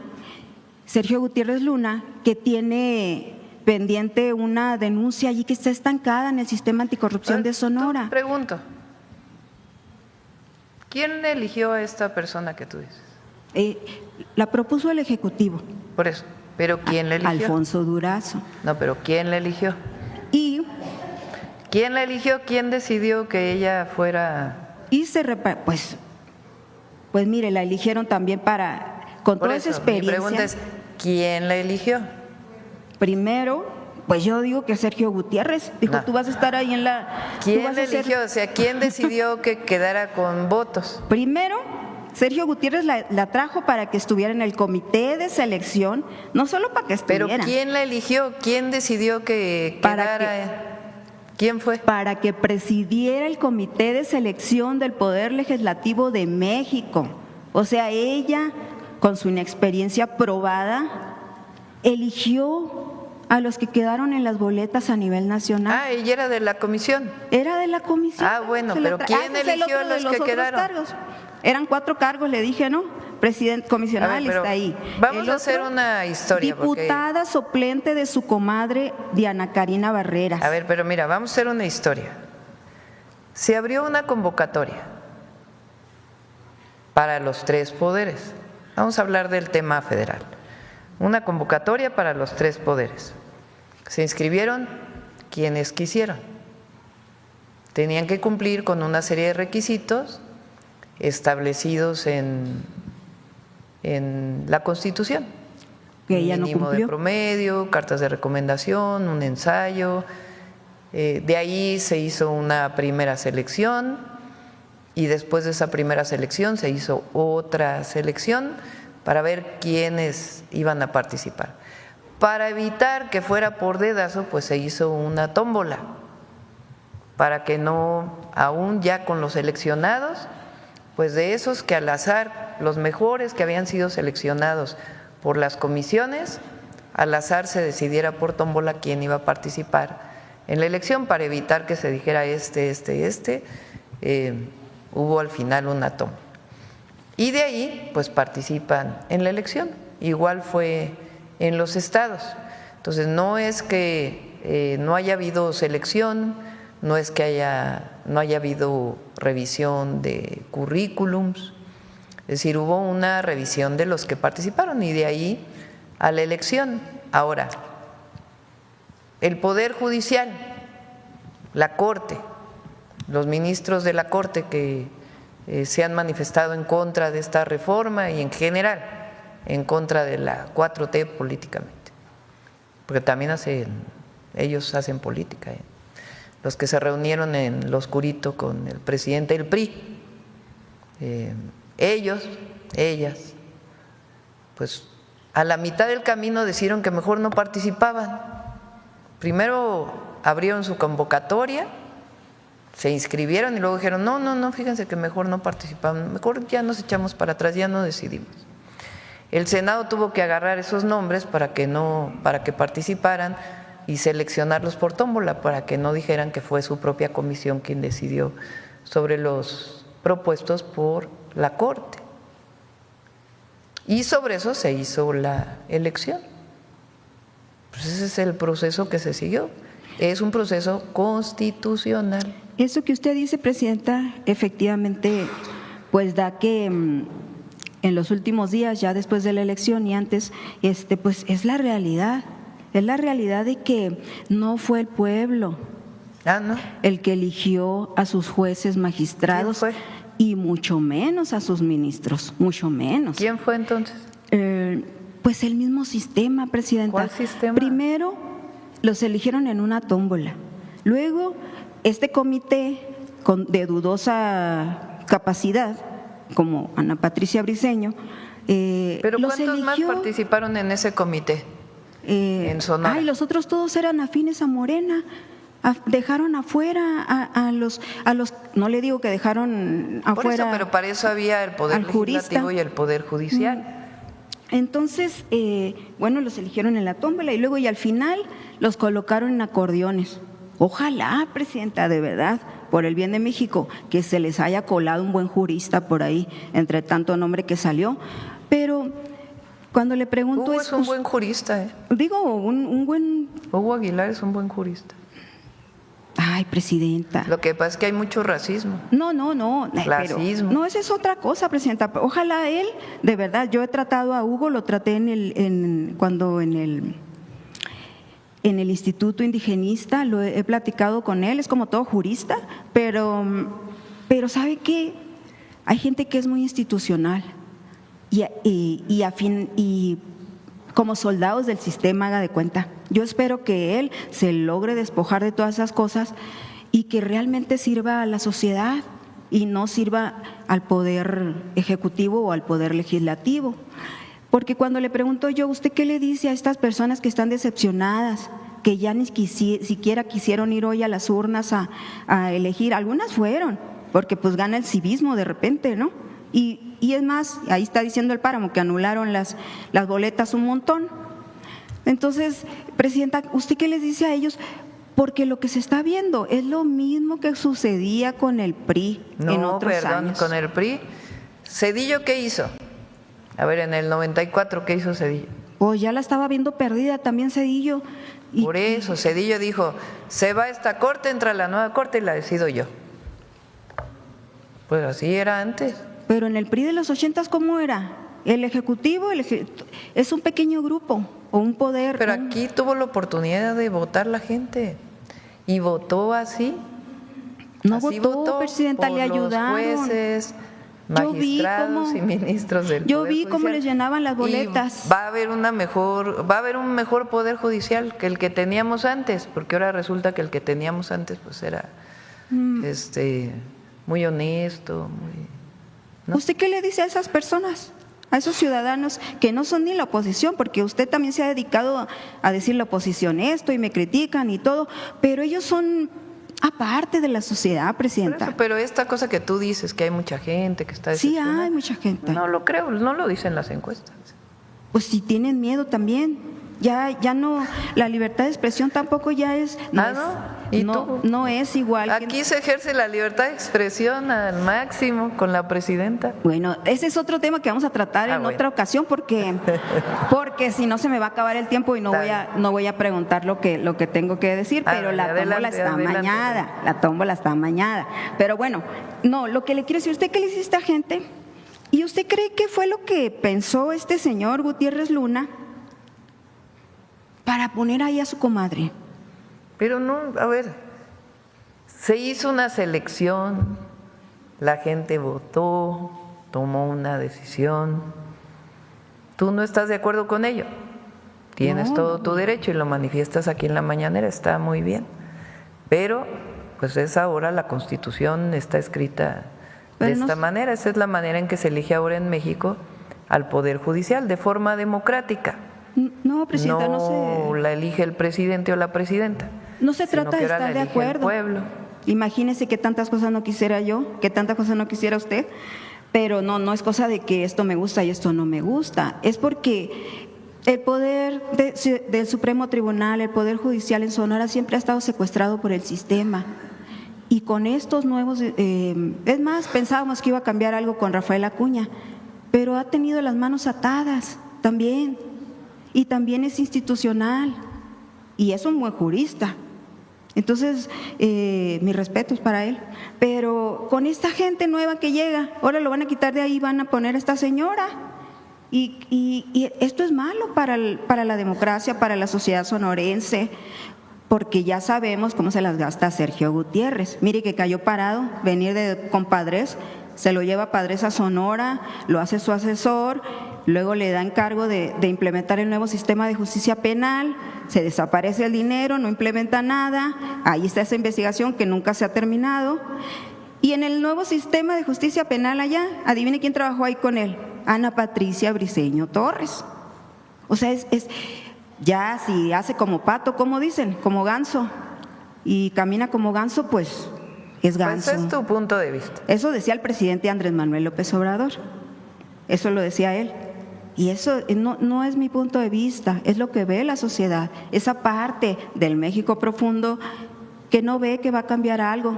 Sergio Gutiérrez Luna, que tiene pendiente una denuncia allí que está estancada en el sistema anticorrupción de Sonora. Pregunto, ¿quién eligió a esta persona que tú dices? La propuso el Ejecutivo. Por eso, ¿pero quién la eligió? Alfonso Durazo. No, pero ¿quién la eligió? Y ¿quién la eligió? ¿Quién decidió que ella fuera? Y pues mire, la eligieron también con toda esa experiencia. Mi pregunta es, ¿quién la eligió? Primero, pues yo digo que Sergio Gutiérrez, dijo, tú vas a estar ahí en la… ¿Quién la eligió? O sea, ¿quién decidió que quedara con votos? Primero, Sergio Gutiérrez la trajo para que estuviera en el comité de selección, no solo para que estuviera. ¿Pero quién la eligió? ¿Quién decidió que quedara? ¿Quién fue? Para que presidiera el comité de selección del Poder Legislativo de México. O sea, ella, con su inexperiencia probada, eligió a los que quedaron en las boletas a nivel nacional. Ah, ella era de la comisión. Era de la comisión. Ah, bueno, pero ¿quién eligió a los que quedaron? Cargos. Eran 4 cargos, le dije, ¿no? Presidente, comisionada está ahí. Vamos a hacer una historia. Diputada suplente de su comadre Diana Karina Barreras. A ver, pero mira, vamos a hacer una historia. Se abrió una convocatoria para los 3 poderes. Vamos a hablar del tema federal. Una convocatoria para los 3 poderes. Se inscribieron quienes quisieron. Tenían que cumplir con una serie de requisitos establecidos en la Constitución. Que ella no mínimo cumplió. De promedio, cartas de recomendación, un ensayo. De ahí se hizo una primera selección y después de esa primera selección se hizo otra selección para ver quiénes iban a participar. Para evitar que fuera por dedazo, pues se hizo una tómbola, para que no, aún ya con los seleccionados, pues de esos que al azar, los mejores que habían sido seleccionados por las comisiones, al azar se decidiera por tómbola quién iba a participar en la elección, para evitar que se dijera hubo al final una tómbola. Y de ahí, pues participan en la elección. Igual fue en los estados. Entonces, no es que no haya habido selección, no es que no haya habido revisión de currículums, es decir, hubo una revisión de los que participaron y de ahí a la elección. Ahora, el Poder Judicial, la Corte, los ministros de la Corte que se han manifestado en contra de esta reforma y en general en contra de la 4T políticamente, porque también ellos hacen política. Los que se reunieron en lo oscurito con el presidente del PRI, ellas, pues a la mitad del camino decidieron que mejor no participaban. Primero abrieron su convocatoria, se inscribieron y luego dijeron, no, fíjense que mejor no participaban, mejor ya nos echamos para atrás, ya no decidimos. El Senado tuvo que agarrar esos nombres para que participaran y seleccionarlos por tómbola, para que no dijeran que fue su propia comisión quien decidió sobre los propuestos por la Corte. Y sobre eso se hizo la elección. Pues ese es el proceso que se siguió. Es un proceso constitucional. Eso que usted dice, Presidenta, efectivamente, pues da que en los últimos días, ya después de la elección y antes, pues es la realidad. Es la realidad de que no fue el pueblo el que eligió a sus jueces magistrados. ¿Quién fue? Y mucho menos a sus ministros, mucho menos. ¿Quién fue entonces? Pues el mismo sistema, Presidenta. ¿Cuál sistema? Primero los eligieron en una tómbola. Luego este comité de dudosa capacidad, como Ana Patricia Briceño, ¿Pero cuántos más participaron en ese comité? En Sonora. Los otros todos eran afines a Morena. Dejaron afuera a los, no le digo que dejaron afuera. Por eso, pero para eso había el Poder Legislativo y el Poder Judicial. Entonces, los eligieron en la tómbola y luego y al final los colocaron en acordeones. Ojalá, Presidenta, de verdad, por el bien de México, que se les haya colado un buen jurista por ahí, entre tanto nombre que salió, pero cuando le pregunto… Hugo es un buen jurista. Digo, un buen… Hugo Aguilar es un buen jurista. Ay, Presidenta. Lo que pasa es que hay mucho racismo. No. Racismo. Pero, no, esa es otra cosa, Presidenta. Ojalá él, de verdad, yo he tratado a Hugo, lo traté cuando en el Instituto Indigenista, lo he platicado con él, es como todo jurista, pero ¿sabe qué? Hay gente que es muy institucional y como soldados del sistema, haga de cuenta. Yo espero que él se logre despojar de todas esas cosas y que realmente sirva a la sociedad, y no sirva al Poder Ejecutivo o al Poder Legislativo. Porque cuando le pregunto yo, ¿usted qué le dice a estas personas que están decepcionadas, que ya ni siquiera quisieron ir hoy a las urnas a elegir? Algunas fueron, porque pues gana el civismo de repente, ¿no? Y es más, ahí está diciendo el Páramo que anularon las boletas un montón. Entonces, Presidenta, ¿usted qué les dice a ellos? Porque lo que se está viendo es lo mismo que sucedía con el PRI en otros años. Con el PRI. ¿Cedillo qué hizo? A ver, en el 94, ¿qué hizo Cedillo? Pues ya la estaba viendo perdida también Cedillo. Por eso, Cedillo dijo, se va esta corte, entra la nueva corte y la decido yo. Pues así era antes. Pero en el PRI de los 80, ¿cómo era? El Ejecutivo es un pequeño grupo o un poder. Pero aquí tuvo la oportunidad de votar la gente y votó así. No así votó, Presidenta, le ayudaron. Los jueces, magistrados y ministros del Yo Poder vi cómo Judicial. les llenaban las boletas. Y va a haber un mejor Poder Judicial que el que teníamos antes, porque ahora resulta que el que teníamos antes pues era muy honesto, ¿no? ¿Usted qué le dice a esas personas? A esos ciudadanos que no son ni la oposición, porque usted también se ha dedicado a decir la oposición esto y me critican y todo, pero ellos son aparte de la sociedad, Presidenta. Pero esta cosa que tú dices, que hay mucha gente que está decepcionada. Sí, hay mucha gente. No lo creo, no lo dicen las encuestas. Pues si tienen miedo también. Ya no, la libertad de expresión tampoco ya es. No es igual. Aquí se ejerce la libertad de expresión al máximo con la presidenta. Bueno, ese es otro tema que vamos a tratar en otra ocasión porque si no se me va a acabar el tiempo y no voy a preguntar lo que tengo que decir, pero la tómbola está amañada, la tómbola está amañada. Pero bueno, no, lo que le quiero decir, ¿usted qué le dice a esta gente? ¿Y usted cree que fue lo que pensó este señor Gutiérrez Luna para poner ahí a su comadre? Pero no, a ver, se hizo una selección, la gente votó, tomó una decisión. ¿Tú no estás de acuerdo con ello? Tienes todo tu derecho y lo manifiestas aquí en la mañanera, está muy bien. Pero, pues es ahora la Constitución está escrita de esta manera. Esa es la manera en que se elige ahora en México al Poder Judicial, de forma democrática. No, Presidenta, no la elige el presidente o la presidenta. No se trata de estar de acuerdo. Imagínese que tantas cosas no quisiera yo, que tantas cosas no quisiera usted, pero no es cosa de que esto me gusta y esto no me gusta. Es porque el poder del Supremo Tribunal, el Poder Judicial en Sonora siempre ha estado secuestrado por el sistema. Y con estos nuevos, es más, pensábamos que iba a cambiar algo con Rafael Acuña, pero ha tenido las manos atadas también. Y también es institucional y es un buen jurista. Entonces, mis respetos para él. Pero con esta gente nueva que llega, ahora lo van a quitar de ahí, van a poner a esta señora. Y esto es malo para la democracia, para la sociedad sonorense, porque ya sabemos cómo se las gasta Sergio Gutiérrez. Mire que cayó parado, venir con Padres, se lo lleva Padres a Sonora, lo hace su asesor. Luego le da encargo de implementar el nuevo sistema de justicia penal, se desaparece el dinero, no implementa nada, ahí está esa investigación que nunca se ha terminado. Y en el nuevo sistema de justicia penal allá, adivine quién trabajó ahí con él, Ana Patricia Briceño Torres. O sea, ya si hace como pato, como dicen, como ganso, y camina como ganso, pues es ganso. Ese es tu punto de vista. Eso decía el presidente Andrés Manuel López Obrador, eso lo decía él. Y eso no es mi punto de vista, es lo que ve la sociedad, esa parte del México profundo que no ve que va a cambiar algo,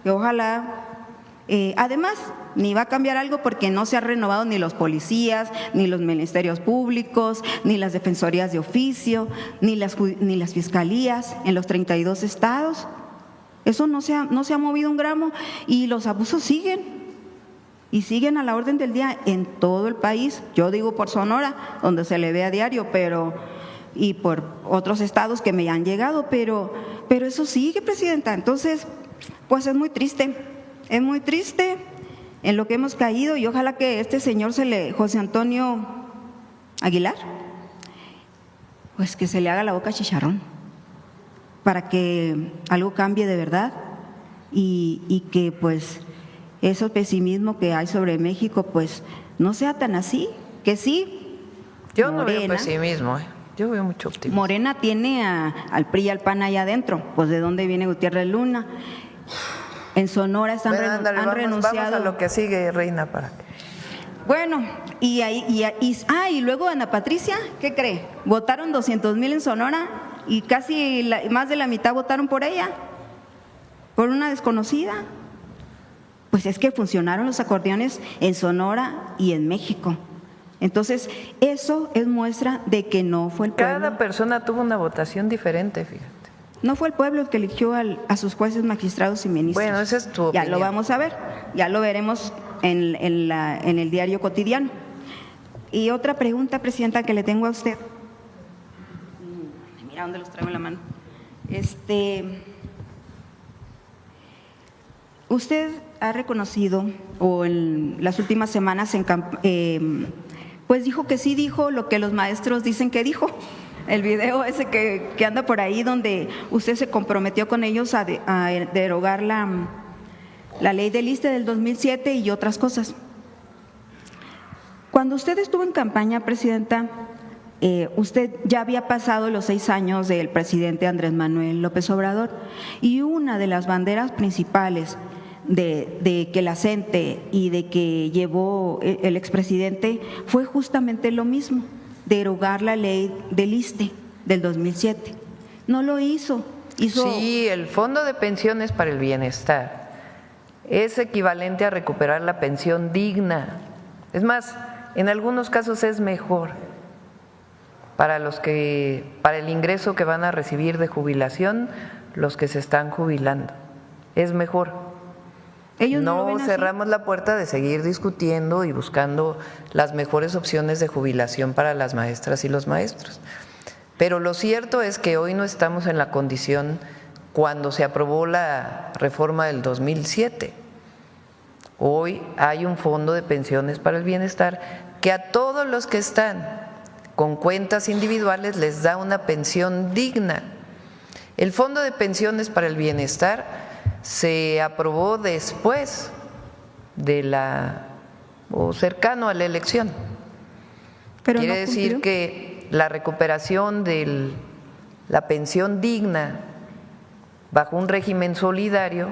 que ojalá, además, ni va a cambiar algo porque no se han renovado ni los policías, ni los ministerios públicos, ni las defensorías de oficio, ni las fiscalías en los 32 estados. Eso no se ha movido un gramo y los abusos siguen. Y siguen a la orden del día en todo el país. Yo digo por Sonora, donde se le ve a diario, y por otros estados que me han llegado, pero eso sigue, Presidenta. Entonces, pues es muy triste en lo que hemos caído y ojalá que este señor José Antonio Aguilar, pues que se le haga la boca chicharrón para que algo cambie de verdad y que pues ese pesimismo que hay sobre México, pues no sea tan así, que sí. Yo no veo pesimismo, yo veo mucho optimismo. Morena tiene al PRI y al PAN allá adentro, pues ¿de dónde viene Gutiérrez Luna? En Sonora han renunciado. Vamos a lo que sigue, Reina, para que… Bueno, y luego Ana Patricia, ¿qué cree? Votaron 200,000 en Sonora y casi más de la mitad votaron por ella, por una desconocida. Pues es que funcionaron los acordeones en Sonora y en México. Entonces, eso es muestra de que no fue el pueblo. Cada persona tuvo una votación diferente, fíjate. No fue el pueblo el que eligió a sus jueces, magistrados y ministros. Bueno, esa es tu opinión. Ya lo vamos a ver, ya lo veremos en el diario cotidiano. Y otra pregunta, Presidenta, que le tengo a usted. Mira dónde los traigo en la mano. Usted ha reconocido, o en las últimas semanas, pues dijo que sí dijo lo que los maestros dicen que dijo. El video ese que anda por ahí, donde usted se comprometió con ellos a derogar la ley del ISSSTE del 2007 y otras cosas. Cuando usted estuvo en campaña, Presidenta, usted ya había pasado los 6 años del presidente Andrés Manuel López Obrador, y una de las banderas principales de que la CENTE y de que llevó el expresidente fue justamente lo mismo: derogar la ley del ISSSTE del 2007. No lo hizo. Sí, el Fondo de Pensiones para el Bienestar es equivalente a recuperar la pensión digna. Es más, en algunos casos es mejor para el ingreso que van a recibir de jubilación los que se están jubilando. Es mejor. Ellos no cerramos la puerta de seguir discutiendo y buscando las mejores opciones de jubilación para las maestras y los maestros. Pero lo cierto es que hoy no estamos en la condición cuando se aprobó la reforma del 2007. Hoy hay un fondo de pensiones para el bienestar que a todos los que están con cuentas individuales les da una pensión digna. El fondo de pensiones para el bienestar se aprobó después de cercano a la elección. Pero quiere decir que la recuperación de la pensión digna bajo un régimen solidario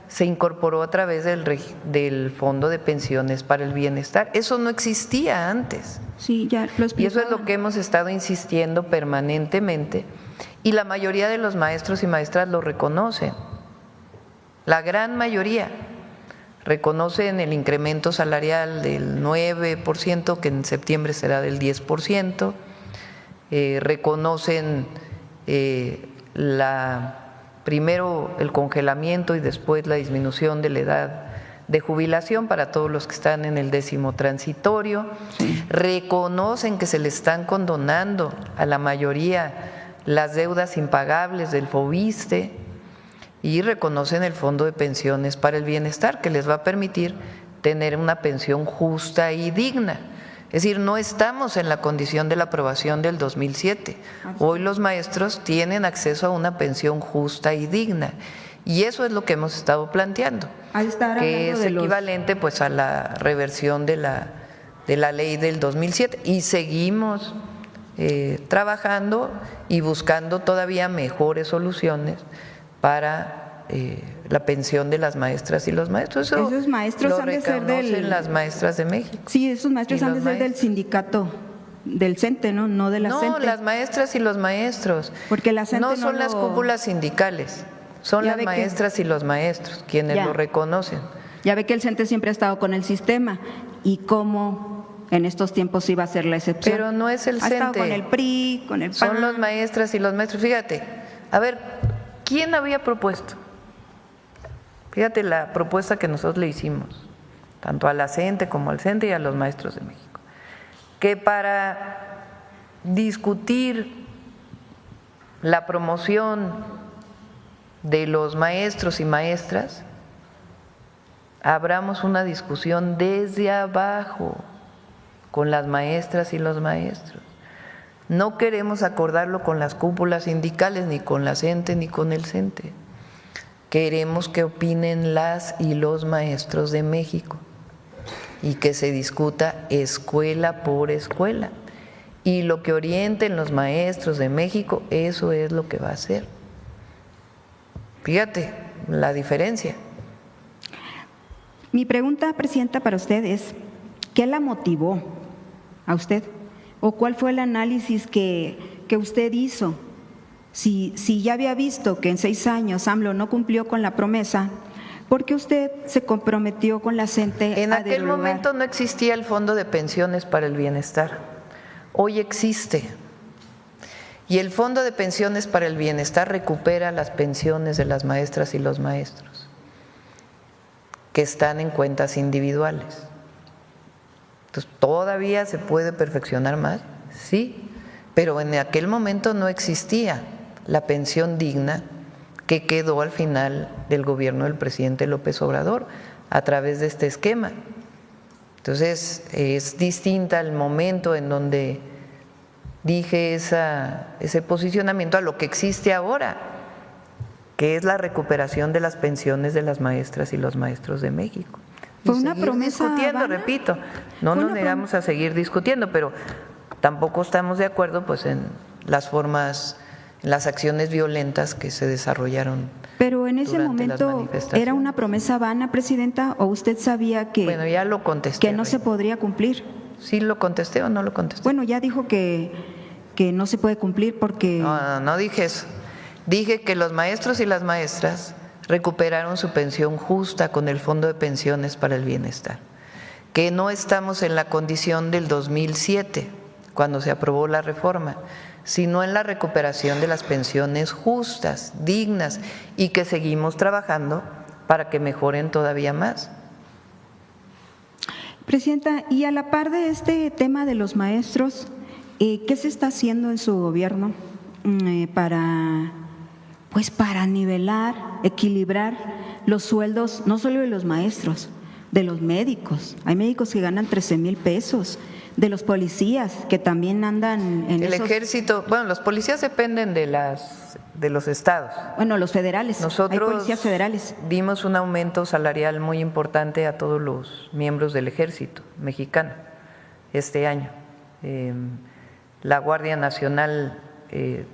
se incorporó a través del Fondo de Pensiones para el Bienestar. Eso no existía antes. Sí, ya lo explicaba. Y eso es lo que hemos estado insistiendo permanentemente, y la mayoría de los maestros y maestras lo reconocen. La gran mayoría reconocen el incremento salarial del 9%, que en septiembre será del 10%, reconocen primero el congelamiento y después la disminución de la edad de jubilación para todos los que están en el 10º transitorio, reconocen que se le están condonando a la mayoría las deudas impagables del FOBISSSTE, y reconocen el Fondo de Pensiones para el Bienestar, que les va a permitir tener una pensión justa y digna. Es decir, no estamos en la condición de la aprobación del 2007. Hoy los maestros tienen acceso a una pensión justa y digna, y eso es lo que hemos estado planteando, que es equivalente pues a la reversión de la ley del 2007, y seguimos trabajando y buscando todavía mejores soluciones para la pensión de las maestras y los maestros. Esos maestros lo han de ser las maestras de México. Sí, esos maestros han de ser del sindicato, del CENTE, no de la CENTE. No, las maestras y los maestros. Porque la CENTE no son las cúpulas sindicales, son las maestras y los maestros quienes lo reconocen. Ya ve que el CENTE siempre ha estado con el sistema, y cómo en estos tiempos iba a ser la excepción. Pero no es el CENTE. Ha estado con el PRI, con el PAN. Son las maestras y los maestros. Fíjate, a ver, ¿quién había propuesto? Fíjate la propuesta que nosotros le hicimos, tanto a la CENTE como al CENTE y a los maestros de México, que para discutir la promoción de los maestros y maestras, abramos una discusión desde abajo con las maestras y los maestros. No queremos acordarlo con las cúpulas sindicales, ni con la CENTE, ni con el CENTE. queremos que opinen las y los maestros de México y que se discuta escuela por escuela. Y lo que orienten los maestros de México, eso es lo que va a hacer. Fíjate la diferencia. Mi pregunta, Presidenta, para usted es, ¿qué la motivó a usted? ¿O cuál fue el análisis que usted hizo? Si ya había visto que en 6 años AMLO no cumplió con la promesa, ¿por qué usted se comprometió con la CENTE? En aquel momento no existía el Fondo de Pensiones para el Bienestar. Hoy existe. Y el Fondo de Pensiones para el Bienestar recupera las pensiones de las maestras y los maestros que están en cuentas individuales. Entonces, ¿todavía se puede perfeccionar más? Sí, pero en aquel momento no existía la pensión digna que quedó al final del gobierno del presidente López Obrador a través de este esquema. Entonces, es distinta el momento en donde dije ese posicionamiento a lo que existe ahora, que es la recuperación de las pensiones de las maestras y los maestros de México. Fue una promesa discutiendo, vana. repito, no nos negamos a seguir discutiendo, pero tampoco estamos de acuerdo pues en las formas, en las acciones violentas que se desarrollaron. Pero en ese durante las momento, manifestaciones. ¿era una promesa vana, Presidenta, o usted sabía que, Bueno, ya lo contesté. que no se podría cumplir? ¿Sí lo contesté o no lo contesté? Bueno, ya dijo que no se puede cumplir porque… No dije eso. Dije que los maestros y las maestras recuperaron su pensión justa con el Fondo de Pensiones para el Bienestar, que no estamos en la condición del 2007, cuando se aprobó la reforma, sino en la recuperación de las pensiones justas, dignas, y que seguimos trabajando para que mejoren todavía más. Presidenta, y a la par de este tema de los maestros, ¿qué se está haciendo en su gobierno para nivelar, equilibrar los sueldos, no solo de los maestros, de los médicos? Hay médicos que ganan 13,000 pesos, de los policías que también andan en el ejército, bueno, los policías dependen de los estados. Bueno, los federales, nosotros hay policías federales. Dimos un aumento salarial muy importante a todos los miembros del ejército mexicano este año. La Guardia Nacional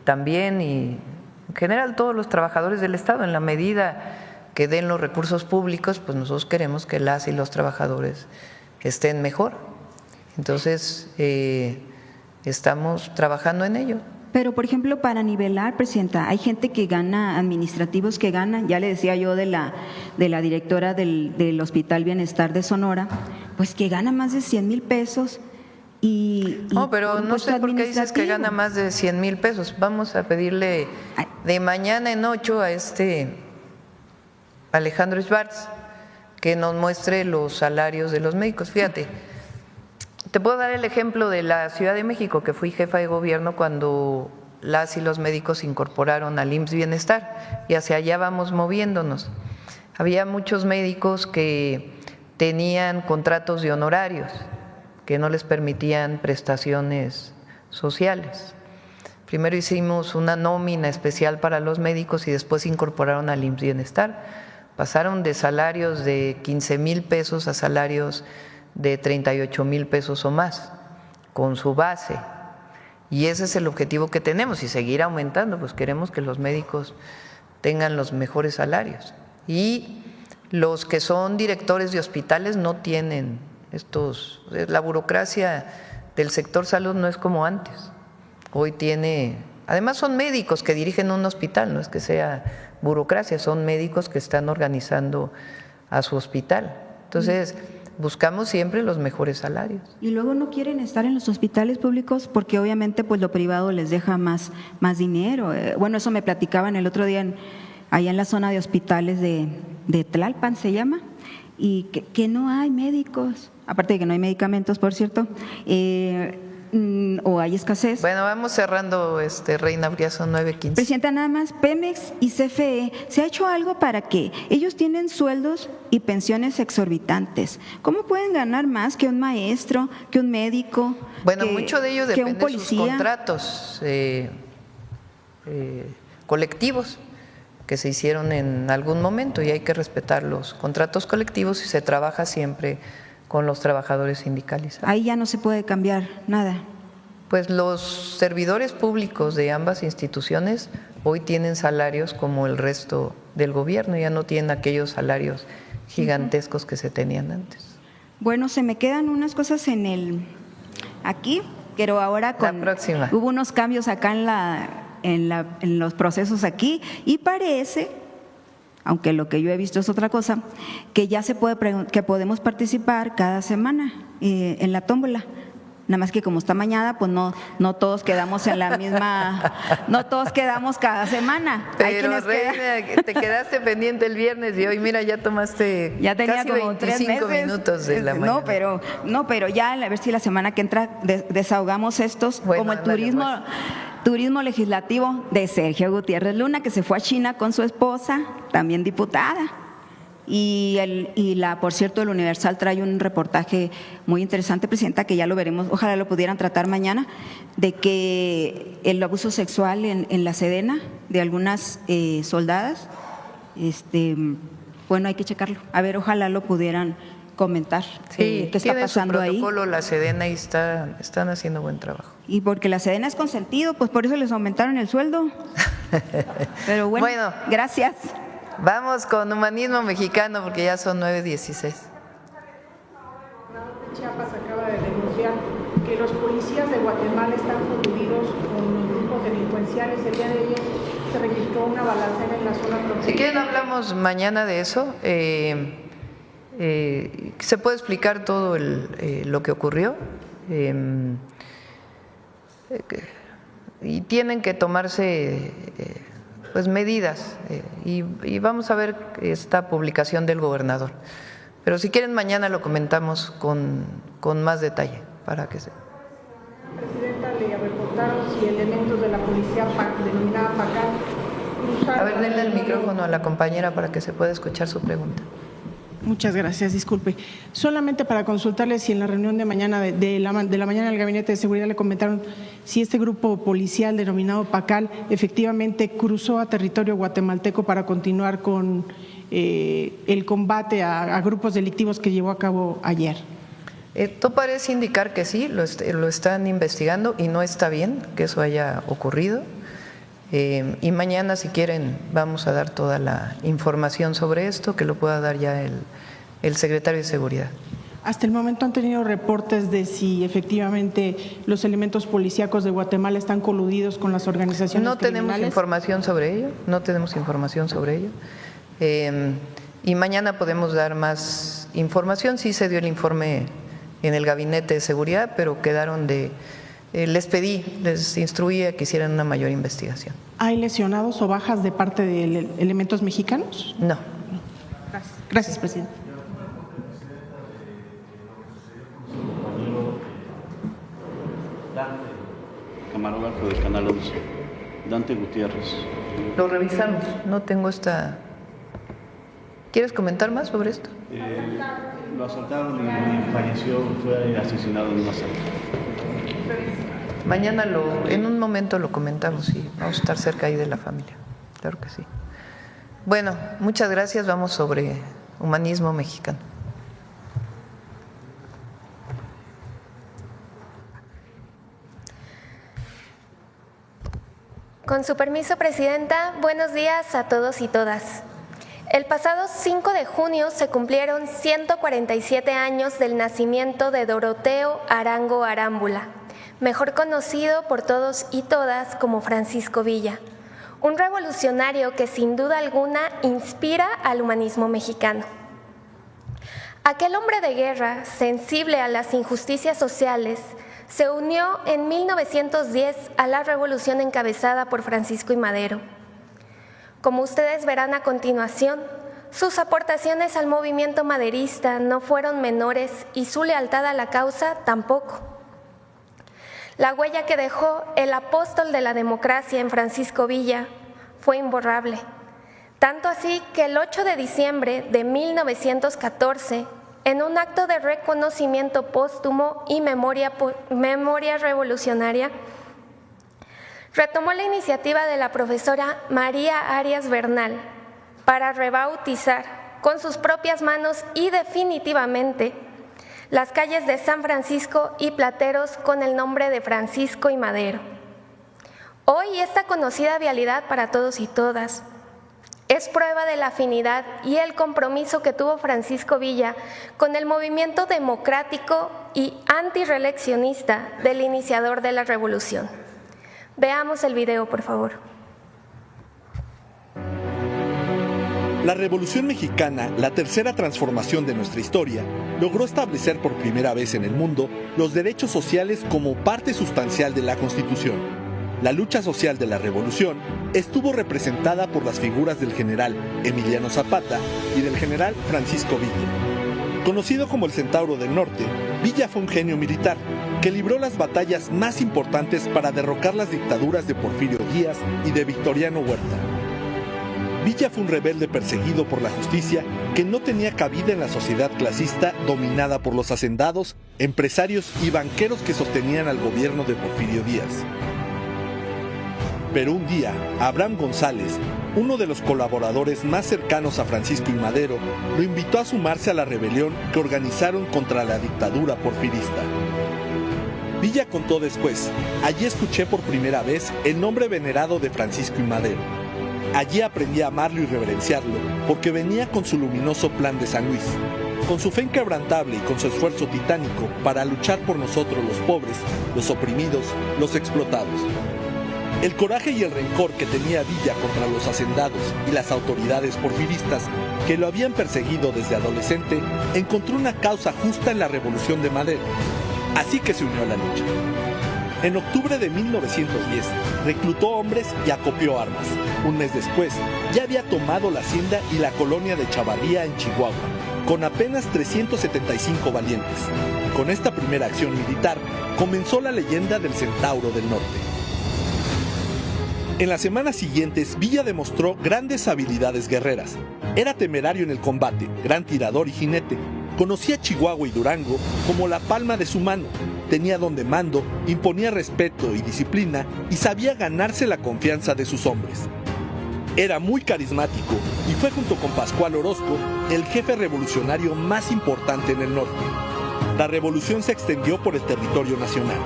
también, y en general todos los trabajadores del Estado, en la medida que den los recursos públicos, pues nosotros queremos que las y los trabajadores estén mejor. Entonces, estamos trabajando en ello. Pero, por ejemplo, para nivelar, Presidenta, hay gente que gana, administrativos que ganan, ya le decía yo de la directora del Hospital Bienestar de Sonora, pues que gana más de 100,000 pesos. No, pero no sé por qué dices que gana más de 100,000 pesos. Vamos a pedirle de mañana en 8 a Alejandro Schwartz que nos muestre los salarios de los médicos. Fíjate, te puedo dar el ejemplo de la Ciudad de México, que fui jefa de gobierno cuando las y los médicos se incorporaron al IMSS Bienestar, y hacia allá vamos moviéndonos. Había muchos médicos que tenían contratos de honorarios que no les permitían prestaciones sociales. Primero hicimos una nómina especial para los médicos y después se incorporaron al IMSS Bienestar. Pasaron de salarios de 15,000 pesos a salarios de 38,000 pesos o más, con su base. Y ese es el objetivo que tenemos, y seguir aumentando, pues queremos que los médicos tengan los mejores salarios. Y los que son directores de hospitales no tienen la burocracia del sector salud no es como antes. Hoy además son médicos que dirigen un hospital, no es que sea burocracia, son médicos que están organizando a su hospital. Entonces, buscamos siempre los mejores salarios. Y luego no quieren estar en los hospitales públicos porque obviamente pues lo privado les deja más dinero. Bueno, eso me platicaban el otro día allá en la zona de hospitales de Tlalpan se llama, y que no hay médicos, aparte de que no hay medicamentos, por cierto, o hay escasez. Bueno, vamos cerrando, Reina Briazo, 9:15. Presidenta, nada más, Pemex y CFE, ¿se ha hecho algo para que ellos tienen sueldos y pensiones exorbitantes? ¿Cómo pueden ganar más que un maestro, que un médico? Bueno, mucho de ello depende de sus policía? contratos colectivos, que se hicieron en algún momento y hay que respetar los contratos colectivos y se trabaja siempre con los trabajadores sindicalizados. Ahí ya no se puede cambiar nada. Pues los servidores públicos de ambas instituciones hoy tienen salarios como el resto del gobierno, ya no tienen aquellos salarios gigantescos que se tenían antes. Bueno, se me quedan unas cosas aquí, pero ahora hubo unos cambios acá en los procesos aquí y parece, aunque lo que yo he visto es otra cosa, que ya que podemos participar cada semana en la tómbola. Nada más que como está mañana, pues no todos quedamos en la misma, no todos quedamos cada semana. Pero Reina, te quedaste pendiente el viernes y hoy mira ya tomaste tenía casi como 25 minutos de la mañana. Pero ya a ver si la semana que entra desahogamos estos, como el turismo legislativo de Sergio Gutiérrez Luna, que se fue a China con su esposa, también diputada. Por cierto, el Universal trae un reportaje muy interesante, Presidenta, que ya lo veremos, ojalá lo pudieran tratar mañana, de que el abuso sexual en la Sedena de algunas soldadas, bueno, hay que checarlo. A ver, ojalá lo pudieran comentar. Sí, ¿qué está pasando ahí? Tiene su protocolo la Sedena y están haciendo buen trabajo. Y porque la Sedena es consentido, pues por eso les aumentaron el sueldo. Pero bueno, gracias. Vamos con Humanismo Mexicano porque ya son 9:16. Chiapas acaba de denunciar que los policías de Guatemala están coludidos con los grupos delincuenciales. El día de ayer se registró una balacera en la zona fronteriza. Si quieren hablamos mañana de eso. Se puede explicar todo lo que ocurrió y tienen que tomarse pues medidas y vamos a ver esta publicación del gobernador. Pero si quieren mañana lo comentamos con más detalle para que se. Presidenta, le reportaron si elementos de la policía denominada PACAL cruzaron. A ver, denle el micrófono a la compañera para que se pueda escuchar su pregunta. Muchas gracias, disculpe. Solamente para consultarle si en la reunión de mañana de la mañana del Gabinete de Seguridad le comentaron si este grupo policial denominado PACAL efectivamente cruzó a territorio guatemalteco para continuar con el combate a grupos delictivos que llevó a cabo ayer. Esto parece indicar que sí, lo están investigando y no está bien que eso haya ocurrido. Y mañana, si quieren, vamos a dar toda la información sobre esto, que lo pueda dar ya el secretario de Seguridad. ¿Hasta el momento han tenido reportes de si efectivamente los elementos policíacos de Guatemala están coludidos con las organizaciones criminales? No tenemos información sobre ello, y mañana podemos dar más información. Sí se dio el informe en el Gabinete de Seguridad, pero quedaron les instruí a que hicieran una mayor investigación. ¿Hay lesionados o bajas de parte de elementos mexicanos? No. Gracias, presidente. Camarógrafo del Canal 11, Dante Gutiérrez. Lo revisamos, no tengo esta. ¿Quieres comentar más sobre esto? Lo asaltaron y falleció, fue asesinado en un asalto. Mañana en un momento lo comentamos y vamos a estar cerca ahí de la familia, claro que sí. Bueno, muchas gracias, vamos sobre humanismo mexicano. Con su permiso, Presidenta, buenos días a todos y todas. El pasado 5 de junio se cumplieron 147 años del nacimiento de Doroteo Arango Arámbula, mejor conocido por todos y todas como Francisco Villa, un revolucionario que sin duda alguna inspira al humanismo mexicano. Aquel hombre de guerra, sensible a las injusticias sociales, se unió en 1910 a la revolución encabezada por Francisco I. Madero. Como ustedes verán a continuación, sus aportaciones al movimiento maderista no fueron menores y su lealtad a la causa tampoco. La huella que dejó el apóstol de la democracia en Francisco Villa fue imborrable, tanto así que el 8 de diciembre de 1914, en un acto de reconocimiento póstumo y memoria revolucionaria, retomó la iniciativa de la profesora María Arias Bernal para rebautizar con sus propias manos y definitivamente las calles de San Francisco y Plateros con el nombre de Francisco y Madero. Hoy esta conocida vialidad para todos y todas es prueba de la afinidad y el compromiso que tuvo Francisco Villa con el movimiento democrático y antirreeleccionista del iniciador de la revolución. Veamos el video, por favor. La Revolución Mexicana, la tercera transformación de nuestra historia, logró establecer por primera vez en el mundo los derechos sociales como parte sustancial de la Constitución. La lucha social de la Revolución estuvo representada por las figuras del general Emiliano Zapata y del general Francisco Villa. Conocido como el Centauro del Norte, Villa fue un genio militar que libró las batallas más importantes para derrocar las dictaduras de Porfirio Díaz y de Victoriano Huerta. Villa fue un rebelde perseguido por la justicia que no tenía cabida en la sociedad clasista dominada por los hacendados, empresarios y banqueros que sostenían al gobierno de Porfirio Díaz. Pero un día, Abraham González, uno de los colaboradores más cercanos a Francisco y Madero, lo invitó a sumarse a la rebelión que organizaron contra la dictadura porfirista. Villa contó después: allí escuché por primera vez el nombre venerado de Francisco y Madero. Allí aprendí a amarlo y reverenciarlo, porque venía con su luminoso plan de San Luis, con su fe inquebrantable y con su esfuerzo titánico para luchar por nosotros los pobres, los oprimidos, los explotados. El coraje y el rencor que tenía Villa contra los hacendados y las autoridades porfiristas que lo habían perseguido desde adolescente, encontró una causa justa en la Revolución de Madero. Así que se unió a la lucha. En octubre de 1910, reclutó hombres y acopió armas. Un mes después, ya había tomado la hacienda y la colonia de Chavarría en Chihuahua, con apenas 375 valientes. Con esta primera acción militar, comenzó la leyenda del Centauro del Norte. En las semanas siguientes, Villa demostró grandes habilidades guerreras. Era temerario en el combate, gran tirador y jinete. Conocía Chihuahua y Durango como la palma de su mano. Tenía don de mando, imponía respeto y disciplina y sabía ganarse la confianza de sus hombres. Era muy carismático y fue junto con Pascual Orozco el jefe revolucionario más importante en el norte. La revolución se extendió por el territorio nacional.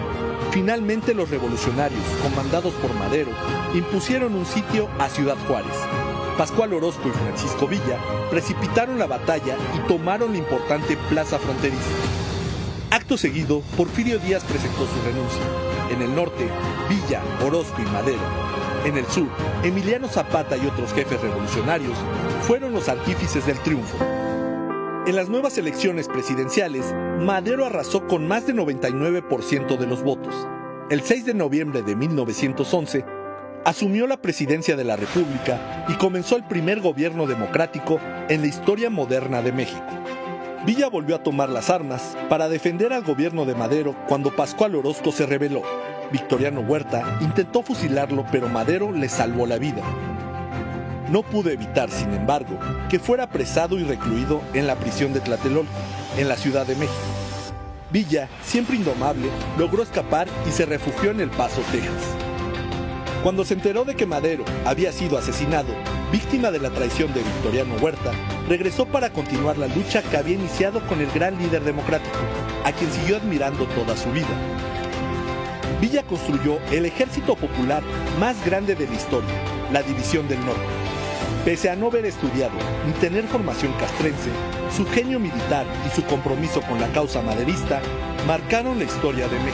Finalmente los revolucionarios, comandados por Madero, impusieron un sitio a Ciudad Juárez. Pascual Orozco y Francisco Villa precipitaron la batalla y tomaron la importante plaza fronteriza. Acto seguido, Porfirio Díaz presentó su renuncia. En el norte, Villa, Orozco y Madero. En el sur, Emiliano Zapata y otros jefes revolucionarios fueron los artífices del triunfo. En las nuevas elecciones presidenciales, Madero arrasó con más del 99% de los votos. El 6 de noviembre de 1911, asumió la presidencia de la República y comenzó el primer gobierno democrático en la historia moderna de México. Villa volvió a tomar las armas para defender al gobierno de Madero cuando Pascual Orozco se rebeló. Victoriano Huerta intentó fusilarlo, pero Madero le salvó la vida. No pudo evitar, sin embargo, que fuera apresado y recluido en la prisión de Tlatelolco, en la Ciudad de México. Villa, siempre indomable, logró escapar y se refugió en El Paso, Texas. Cuando se enteró de que Madero había sido asesinado, víctima de la traición de Victoriano Huerta, regresó para continuar la lucha que había iniciado con el gran líder democrático, a quien siguió admirando toda su vida. Villa construyó el ejército popular más grande de la historia, la División del Norte. Pese a no haber estudiado ni tener formación castrense, su genio militar y su compromiso con la causa maderista marcaron la historia de México.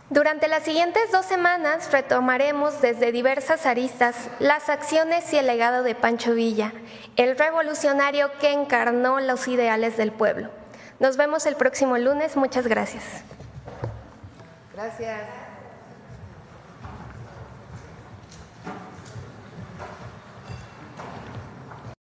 Durante las siguientes 2 semanas retomaremos desde diversas aristas las acciones y el legado de Pancho Villa, el revolucionario que encarnó los ideales del pueblo. Nos vemos el próximo lunes. Muchas gracias. Gracias.